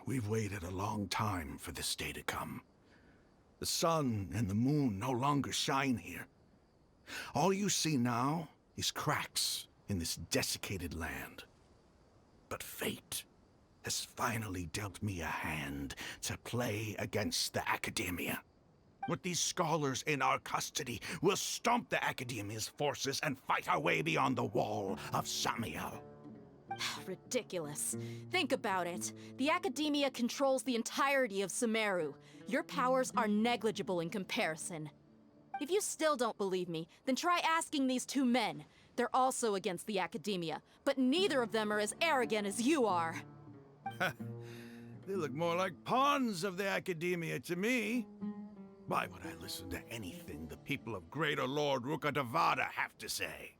We've waited a long time for this day to come. The sun and the moon no longer shine here. All you see now is cracks in this desiccated land. But fate has finally dealt me a hand to play against the Academia. With these scholars in our custody, we'll stomp the Academia's forces and fight our way beyond the wall of Samiel. Ridiculous. Think about it. The Academia controls the entirety of Sumeru. Your powers are negligible in comparison. If you still don't believe me, then try asking these 2 men. They're also against the Academia, but neither of them are as arrogant as you are. They look more like pawns of the Academia to me. Why would I listen to anything the people of Greater Lord Rukkhadevada have to say?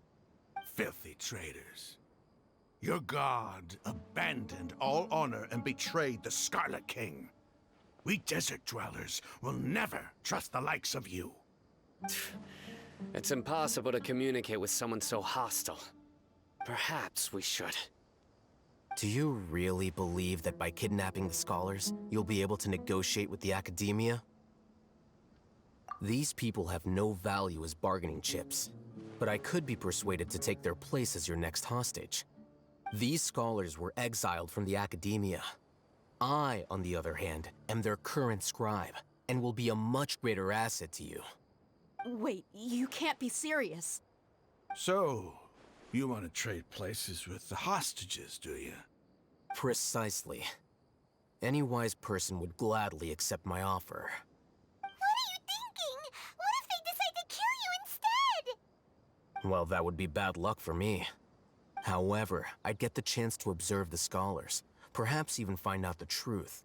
Filthy traitors. Your god abandoned all honor and betrayed the Scarlet King. We desert dwellers will never trust the likes of you. It's impossible to communicate with someone so hostile. Perhaps we should. Do you really believe that by kidnapping the scholars, you'll be able to negotiate with the Academia? These people have no value as bargaining chips, but I could be persuaded to take their place as your next hostage. These scholars were exiled from the Academia. I, on the other hand, am their current scribe, and will be a much greater asset to you. Wait, you can't be serious. So, you want to trade places with the hostages, do you? Precisely. Any wise person would gladly accept my offer. What are you thinking? What if they decide to kill you instead? Well, that would be bad luck for me. However, I'd get the chance to observe the scholars, perhaps even find out the truth.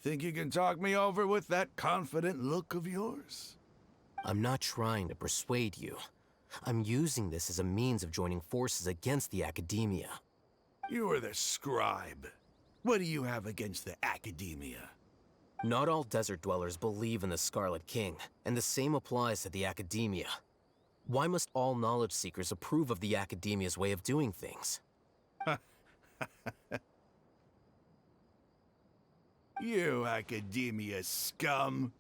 Think you can talk me over with that confident look of yours? I'm not trying to persuade you. I'm using this as a means of joining forces against the Academia. You are the scribe. What do you have against the Academia? Not all desert dwellers believe in the Scarlet King, and the same applies to the Academia. Why must all knowledge seekers approve of the Academia's way of doing things? You Academia scum.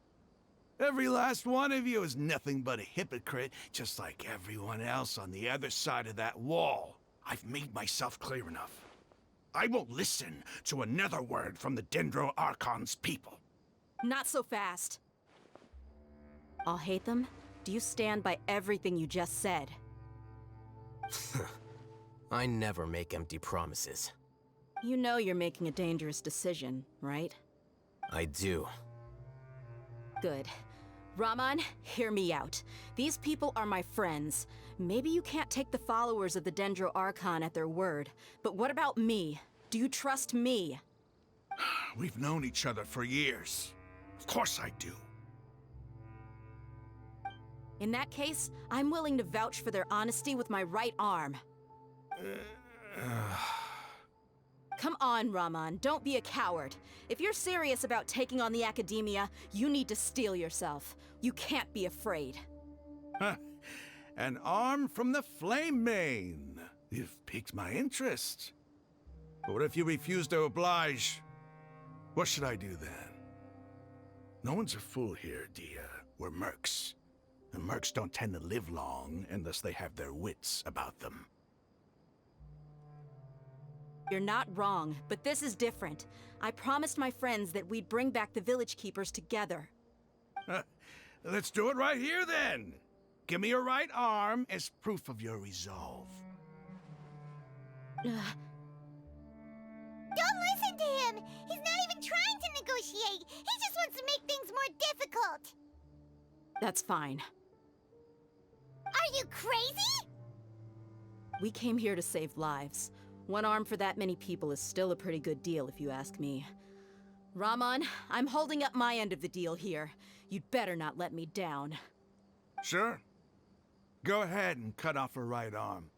Every last one of you is nothing but a hypocrite, just like everyone else on the other side of that wall. I've made myself clear enough. I won't listen to another word from the Dendro Archon's people. Not so fast. I'll hate them. Do you stand by everything you just said? I never make empty promises. You know you're making a dangerous decision, right? I do. Good. Raman, hear me out. These people are my friends. Maybe you can't take the followers of the Dendro Archon at their word, but what about me? Do you trust me? We've known each other for years. Of course I do. In that case, I'm willing to vouch for their honesty with my right arm. Come on, Raman, don't be a coward. If you're serious about taking on the Academia, you need to steel yourself. You can't be afraid. Huh. An arm from the Flame Mane. You've piqued my interest. But what if you refuse to oblige? What should I do then? No one's a fool here, Dia. We're mercs. And mercs don't tend to live long unless they have their wits about them. You're not wrong, but this is different. I promised my friends that we'd bring back the Village Keepers together. Let's do it right here, then. Give me your right arm as proof of your resolve. Don't listen to him! He's not even trying to negotiate! He just wants to make things more difficult! That's fine. Are you crazy? We came here to save lives. One arm for that many people is still a pretty good deal, if you ask me. Raman, I'm holding up my end of the deal here. You'd better not let me down. Sure. Go ahead and cut off her right arm.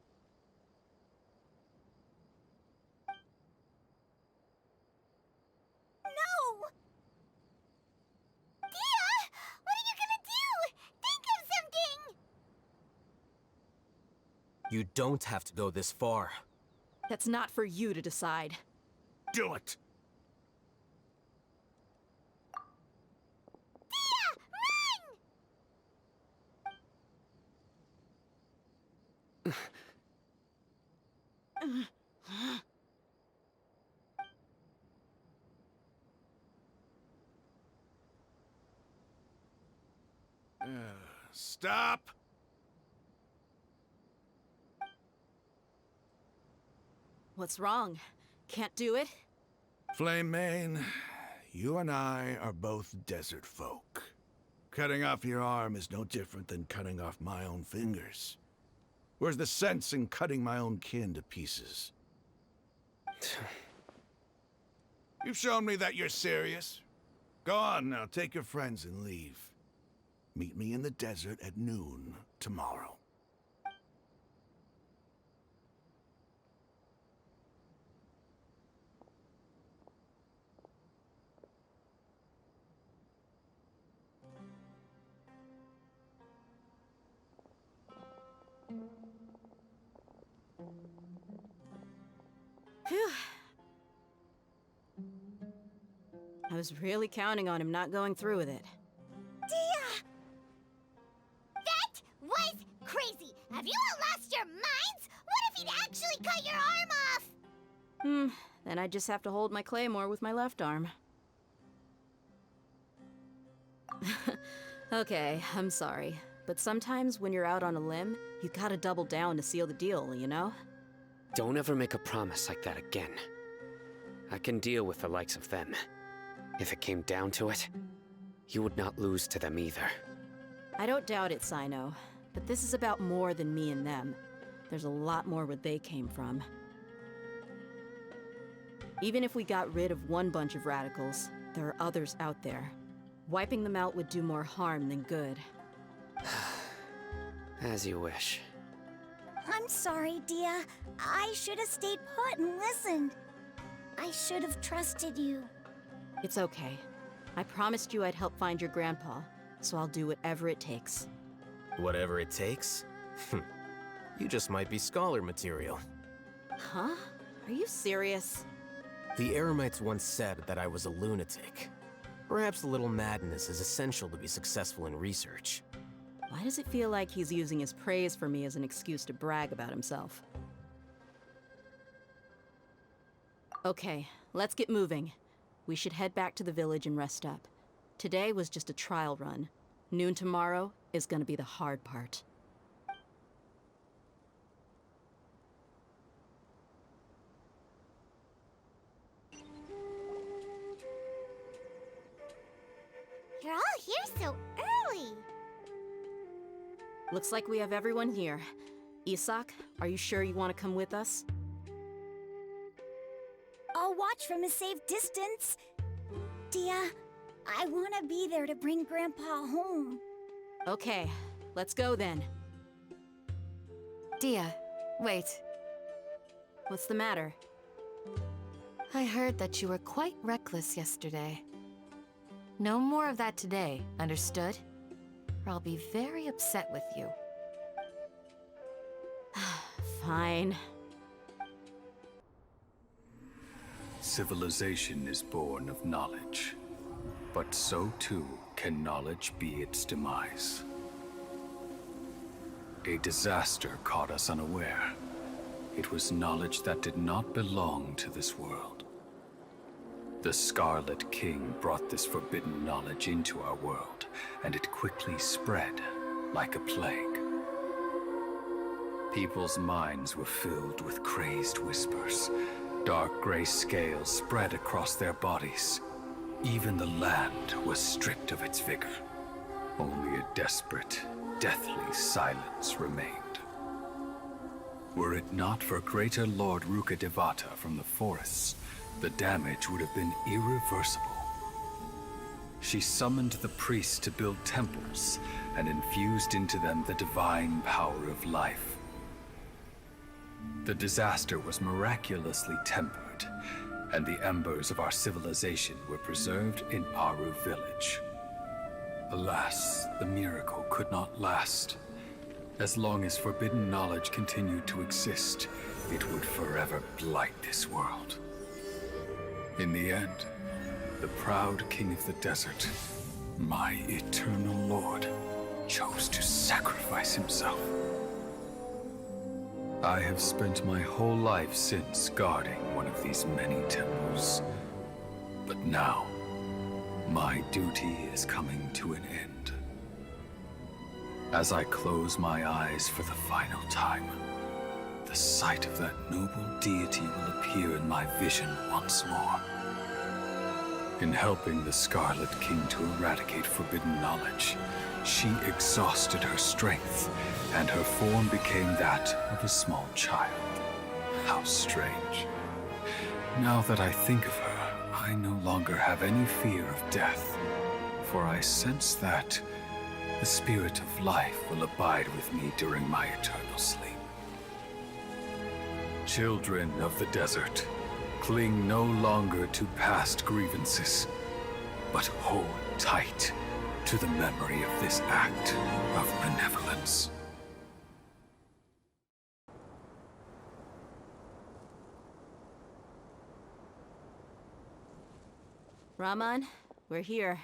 No! Dia! What are you gonna do? Think of something! You don't have to go this far. That's not for you to decide. Do it! Stop! What's wrong? Can't do it? Flame Mane, you and I are both desert folk. Cutting off your arm is no different than cutting off my own fingers. Where's the sense in cutting my own kin to pieces? You've shown me that you're serious. Go on now, take your friends and leave. Meet me in the desert at noon tomorrow. Phew. I was really counting on him not going through with it. Dia! That was crazy! Have you all lost your minds? What if he'd actually cut your arm off? Then I just have to hold my claymore with my left arm. Okay, I'm sorry. But sometimes when you're out on a limb, you gotta double down to seal the deal, you know? Don't ever make a promise like that again. I can deal with the likes of them. If it came down to it, you would not lose to them either. I don't doubt it, Sino. But this is about more than me and them. There's a lot more where they came from. Even if we got rid of one bunch of radicals, there are others out there. Wiping them out would do more harm than good. As you wish. I'm sorry, Dia. I should have stayed put and listened. I should have trusted you. It's okay. I promised you I'd help find your grandpa, so I'll do whatever it takes. Whatever it takes? You just might be scholar material. Huh? Are you serious? The Eremites once said that I was a lunatic. Perhaps a little madness is essential to be successful in research. Why does it feel like he's using his praise for me as an excuse to brag about himself? Okay, let's get moving. We should head back to the village and rest up. Today was just a trial run. Noon tomorrow is gonna be the hard part. You're all here so early. Looks like we have everyone here. Isak, are you sure you want to come with us? I'll watch from a safe distance. Dia, I want to be there to bring Grandpa home. Okay, let's go then. Dia, wait. What's the matter? I heard that you were quite reckless yesterday. No more of that today, understood? Or I'll be very upset with you. Fine. Civilization is born of knowledge, but so too can knowledge be its demise. A disaster caught us unaware. It was knowledge that did not belong to this world. The Scarlet King brought this forbidden knowledge into our world, and it quickly spread like a plague. People's minds were filled with crazed whispers. Dark gray scales spread across their bodies. Even the land was stripped of its vigor. Only a desperate, deathly silence remained. Were it not for greater Lord Rukkhadevata from the forests, the damage would have been irreversible. She summoned the priests to build temples and infused into them the divine power of life. The disaster was miraculously tempered, and the embers of our civilization were preserved in Aru village. Alas, the miracle could not last. As long as forbidden knowledge continued to exist, it would forever blight this world. In the end, the proud king of the desert, my eternal lord, chose to sacrifice himself. I have spent my whole life since guarding one of these many temples. But now, my duty is coming to an end. As I close my eyes for the final time, the sight of that noble deity will appear in my vision once more. In helping the Scarlet King to eradicate forbidden knowledge, she exhausted her strength, and her form became that of a small child. How strange. Now that I think of her, I no longer have any fear of death, for I sense that the spirit of life will abide with me during my eternal sleep. Children of the desert, cling no longer to past grievances, but hold tight to the memory of this act of benevolence. Raman, we're here.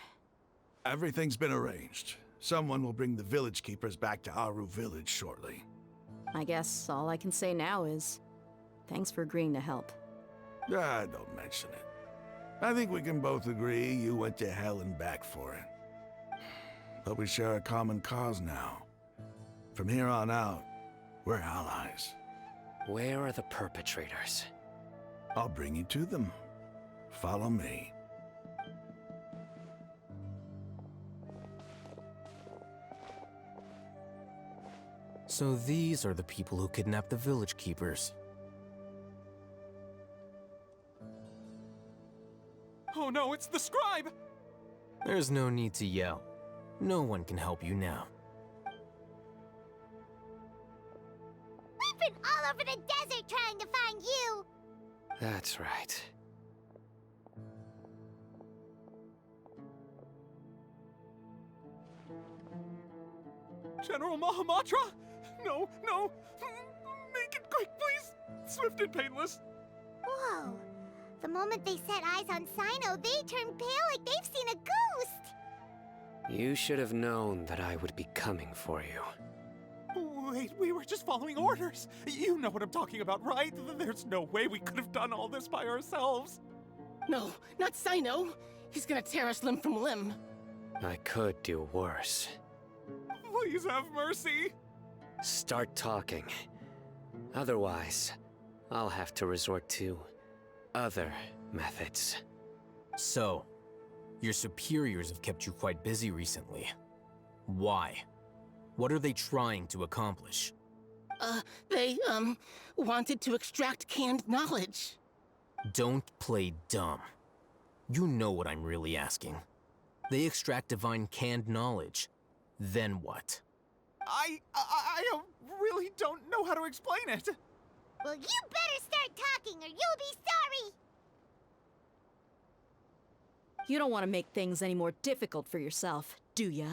Everything's been arranged. Someone will bring the village keepers back to Aru village shortly. I guess all I can say now is, thanks for agreeing to help. Don't mention it. I think we can both agree you went to hell and back for it. But we share a common cause now. From here on out, we're allies. Where are the perpetrators? I'll bring you to them. Follow me. So these are the people who kidnapped the village keepers. Oh no, it's the scribe! There's no need to yell. No one can help you now. We've been all over the desert trying to find you! That's right. General Mahamatra? No, no! Make it quick, please! Swift and painless! Whoa. The moment they set eyes on Sino, they turn pale like they've seen a ghost! You should have known that I would be coming for you. Wait, we were just following orders. You know what I'm talking about, right? There's no way we could have done all this by ourselves. No, not Sino. He's gonna tear us limb from limb. I could do worse. Please have mercy. Start talking. Otherwise, I'll have to resort to other methods. So, your superiors have kept you quite busy recently. Why? What are they trying to accomplish? They wanted to extract canned knowledge. Don't play dumb. You know what I'm really asking. They extract divine canned knowledge. Then what? I really don't know how to explain it. Well, you better start talking or you'll be sorry! You don't want to make things any more difficult for yourself, do ya?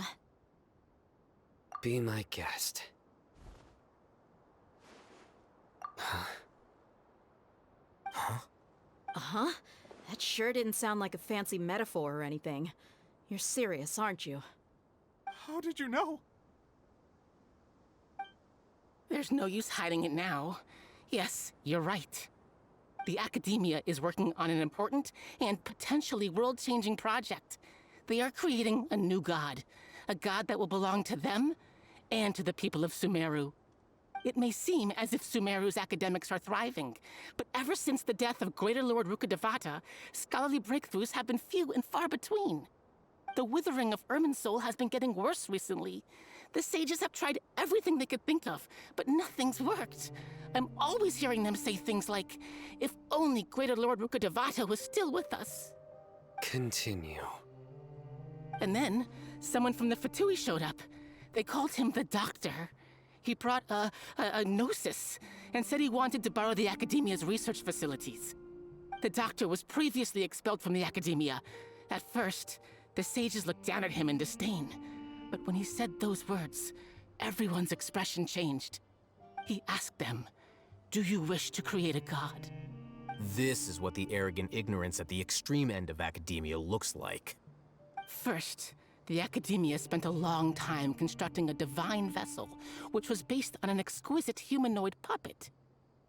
Be my guest. Huh? Huh? Uh-huh. That sure didn't sound like a fancy metaphor or anything. You're serious, aren't you? How did you know? There's no use hiding it now. Yes, you're right. The Academia is working on an important and potentially world-changing project. They are creating a new god. A god that will belong to them and to the people of Sumeru. It may seem as if Sumeru's academics are thriving, but ever since the death of Greater Lord Rukkhadevata, scholarly breakthroughs have been few and far between. The withering of Irminsul has been getting worse recently. The sages have tried everything they could think of, but nothing's worked. I'm always hearing them say things like, if only Greater Lord Rukkhadevata was still with us. Continue. And then, someone from the Fatui showed up. They called him the Doctor. He brought a gnosis and said he wanted to borrow the Academia's research facilities. The Doctor was previously expelled from the Academia. At first, the sages looked down at him in disdain. But when he said those words, everyone's expression changed. He asked them, "Do you wish to create a god?" This is what the arrogant ignorance at the extreme end of academia looks like. First, the Academia spent a long time constructing a divine vessel, which was based on an exquisite humanoid puppet.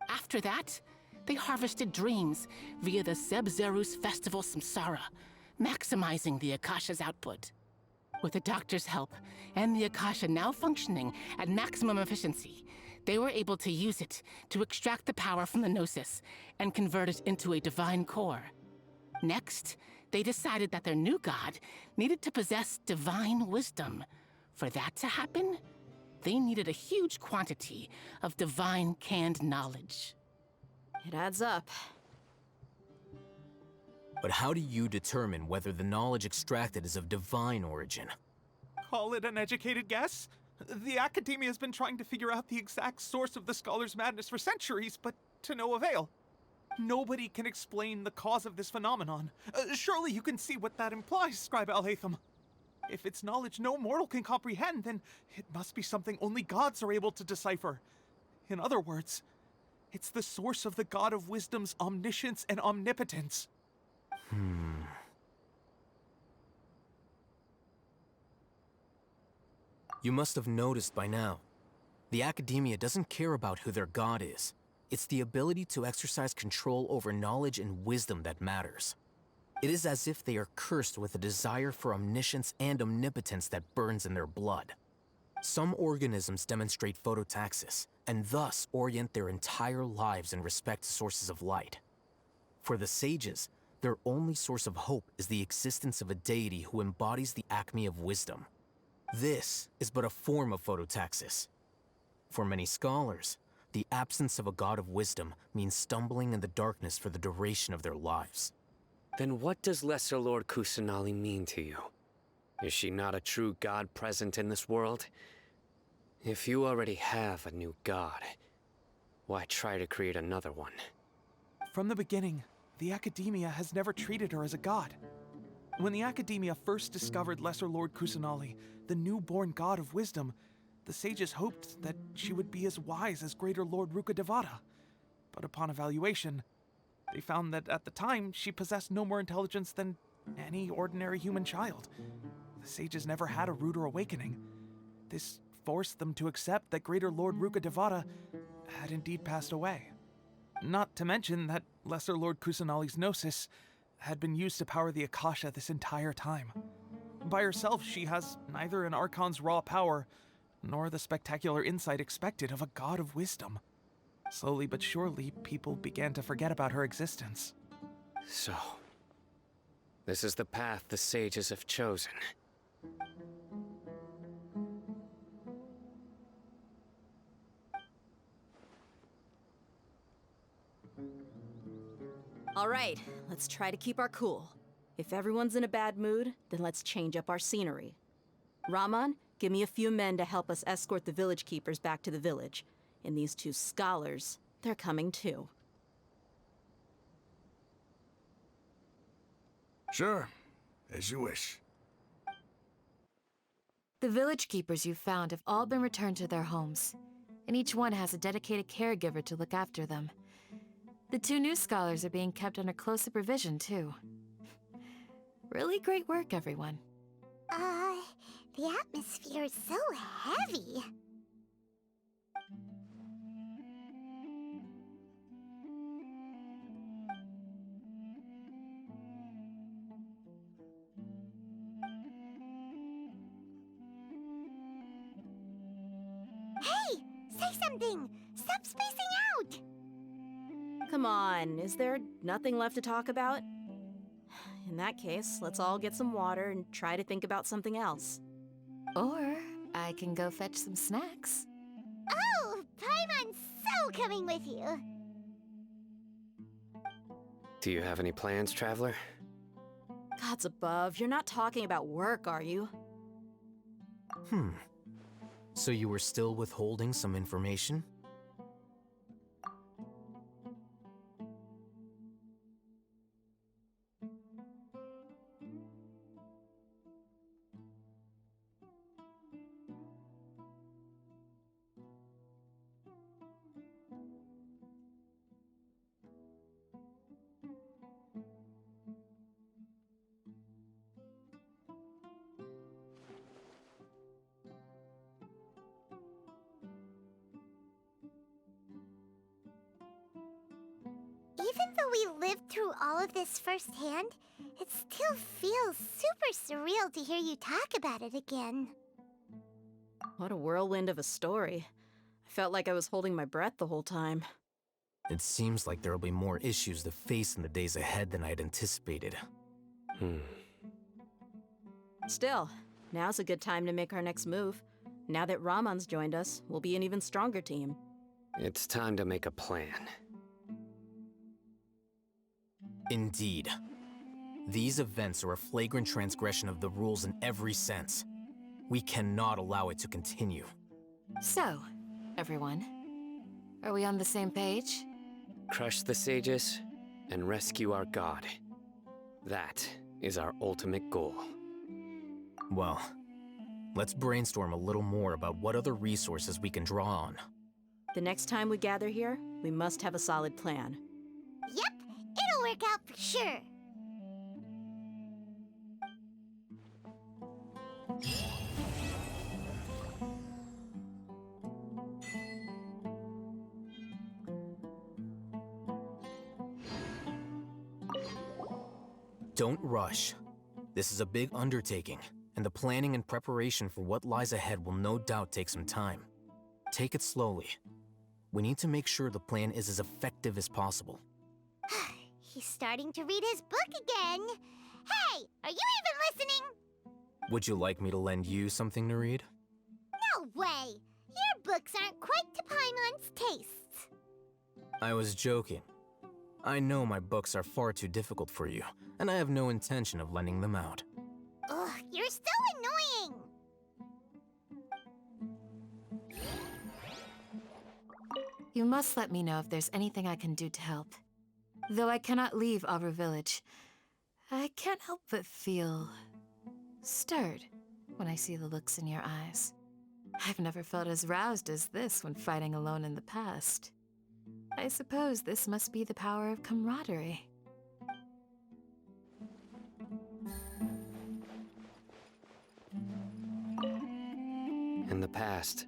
After that, they harvested dreams via the Zeb-Zerus Festival Samsara, maximizing the Akasha's output. With the Doctor's help, and the Akasha now functioning at maximum efficiency, they were able to use it to extract the power from the Gnosis and convert it into a divine core. Next, they decided that their new god needed to possess divine wisdom. For that to happen, they needed a huge quantity of divine canned knowledge. It adds up. But how do you determine whether the knowledge extracted is of divine origin? Call it an educated guess? The Academia has been trying to figure out the exact source of the Scholar's madness for centuries, but to no avail. Nobody can explain the cause of this phenomenon. Surely you can see what that implies, Scribe Alhaitham. If it's knowledge no mortal can comprehend, then it must be something only gods are able to decipher. In other words, it's the source of the God of Wisdom's omniscience and omnipotence. You must have noticed by now. The Academia doesn't care about who their god is. It's the ability to exercise control over knowledge and wisdom that matters. It is as if they are cursed with a desire for omniscience and omnipotence that burns in their blood. Some organisms demonstrate phototaxis, and thus orient their entire lives in respect to sources of light. For the sages, their only source of hope is the existence of a deity who embodies the acme of wisdom. This is but a form of phototaxis. For many scholars, the absence of a god of wisdom means stumbling in the darkness for the duration of their lives. Then what does Lesser Lord Kusanali mean to you? Is she not a true god present in this world? If you already have a new god, why try to create another one? From the beginning, the Academia has never treated her as a god. When the Academia first discovered Lesser Lord Kusanali, the newborn god of wisdom, the sages hoped that she would be as wise as Greater Lord Rukkhadevata. But upon evaluation, They found that at the time, she possessed no more intelligence than any ordinary human child. The sages never had a ruder awakening. This forced them to accept that Greater Lord Ruka Devata had indeed passed away. Not to mention that Lesser Lord Kusanali's gnosis had been used to power the Akasha this entire time. By herself, she has neither an Archon's raw power, nor the spectacular insight expected of a god of wisdom. Slowly but surely, people began to forget about her existence. So, this is the path the sages have chosen. All right, let's try to keep our cool. If everyone's in a bad mood, then let's change up our scenery. Raman, give me a few men to help us escort the village keepers back to the village. And these two scholars, they're coming too. Sure, as you wish. The village keepers you found have all been returned to their homes, and each one has a dedicated caregiver to look after them. The two new scholars are being kept under close supervision, too. Really great work, everyone. The atmosphere is so heavy. Hey! Say something! Stop spacing out! Come on, is there nothing left to talk about? In that case, let's all get some water and try to think about something else. Or I can go fetch some snacks. Oh! Paimon's so coming with you! Do you have any plans, Traveler? Gods above, you're not talking about work, are you? So you were still withholding some information? Even though we lived through all of this firsthand, it still feels super surreal to hear you talk about it again. What a whirlwind of a story. I felt like I was holding my breath the whole time. It seems like there'll be more issues to face in the days ahead than I'd anticipated. Still, now's a good time to make our next move. Now that Raman's joined us, we'll be an even stronger team. It's time to make a plan. Indeed. These events are a flagrant transgression of the rules in every sense. We cannot allow it to continue. So, everyone, are we on the same page? Crush the sages and rescue our god. That is our ultimate goal. Well, let's brainstorm a little more about what other resources we can draw on. The next time we gather here, we must have a solid plan. Yep, it'll work out for sure. Don't rush. This is a big undertaking, and the planning and preparation for what lies ahead will no doubt take some time. Take it slowly. We need to make sure the plan is as effective as possible. He's starting to read his book again. Hey, are you even listening? Would you like me to lend you something to read? No way! Your books aren't quite to Paimon's tastes. I was joking. I know my books are far too difficult for you, and I have no intention of lending them out. Ugh, you're so annoying! You must let me know if there's anything I can do to help. Though I cannot leave Aru Village, I can't help but feel stirred when I see the looks in your eyes. I've never felt as roused as this when fighting alone in the past. I suppose this must be the power of camaraderie. In the past,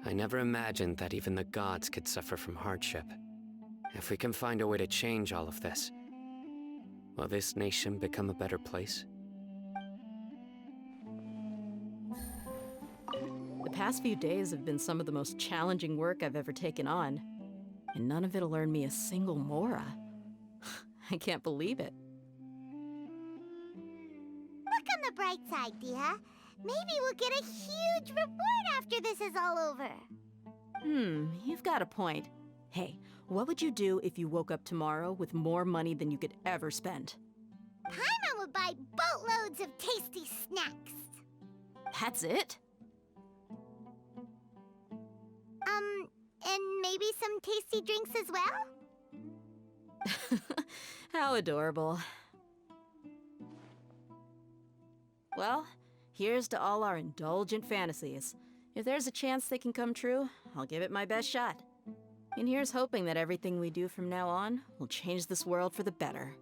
I never imagined that even the gods could suffer from hardship. If we can find a way to change all of this, will this nation become a better place? The past few days have been some of the most challenging work I've ever taken on, and none of it'll earn me a single mora. I can't believe it. Look on the bright side, Dia. Maybe we'll get a huge reward after this is all over. You've got a point. Hey, what would you do if you woke up tomorrow with more money than you could ever spend? Paimon would buy boatloads of tasty snacks. That's it? And maybe some tasty drinks as well? How adorable. Well, here's to all our indulgent fantasies. If there's a chance they can come true, I'll give it my best shot. And here's hoping that everything we do from now on will change this world for the better.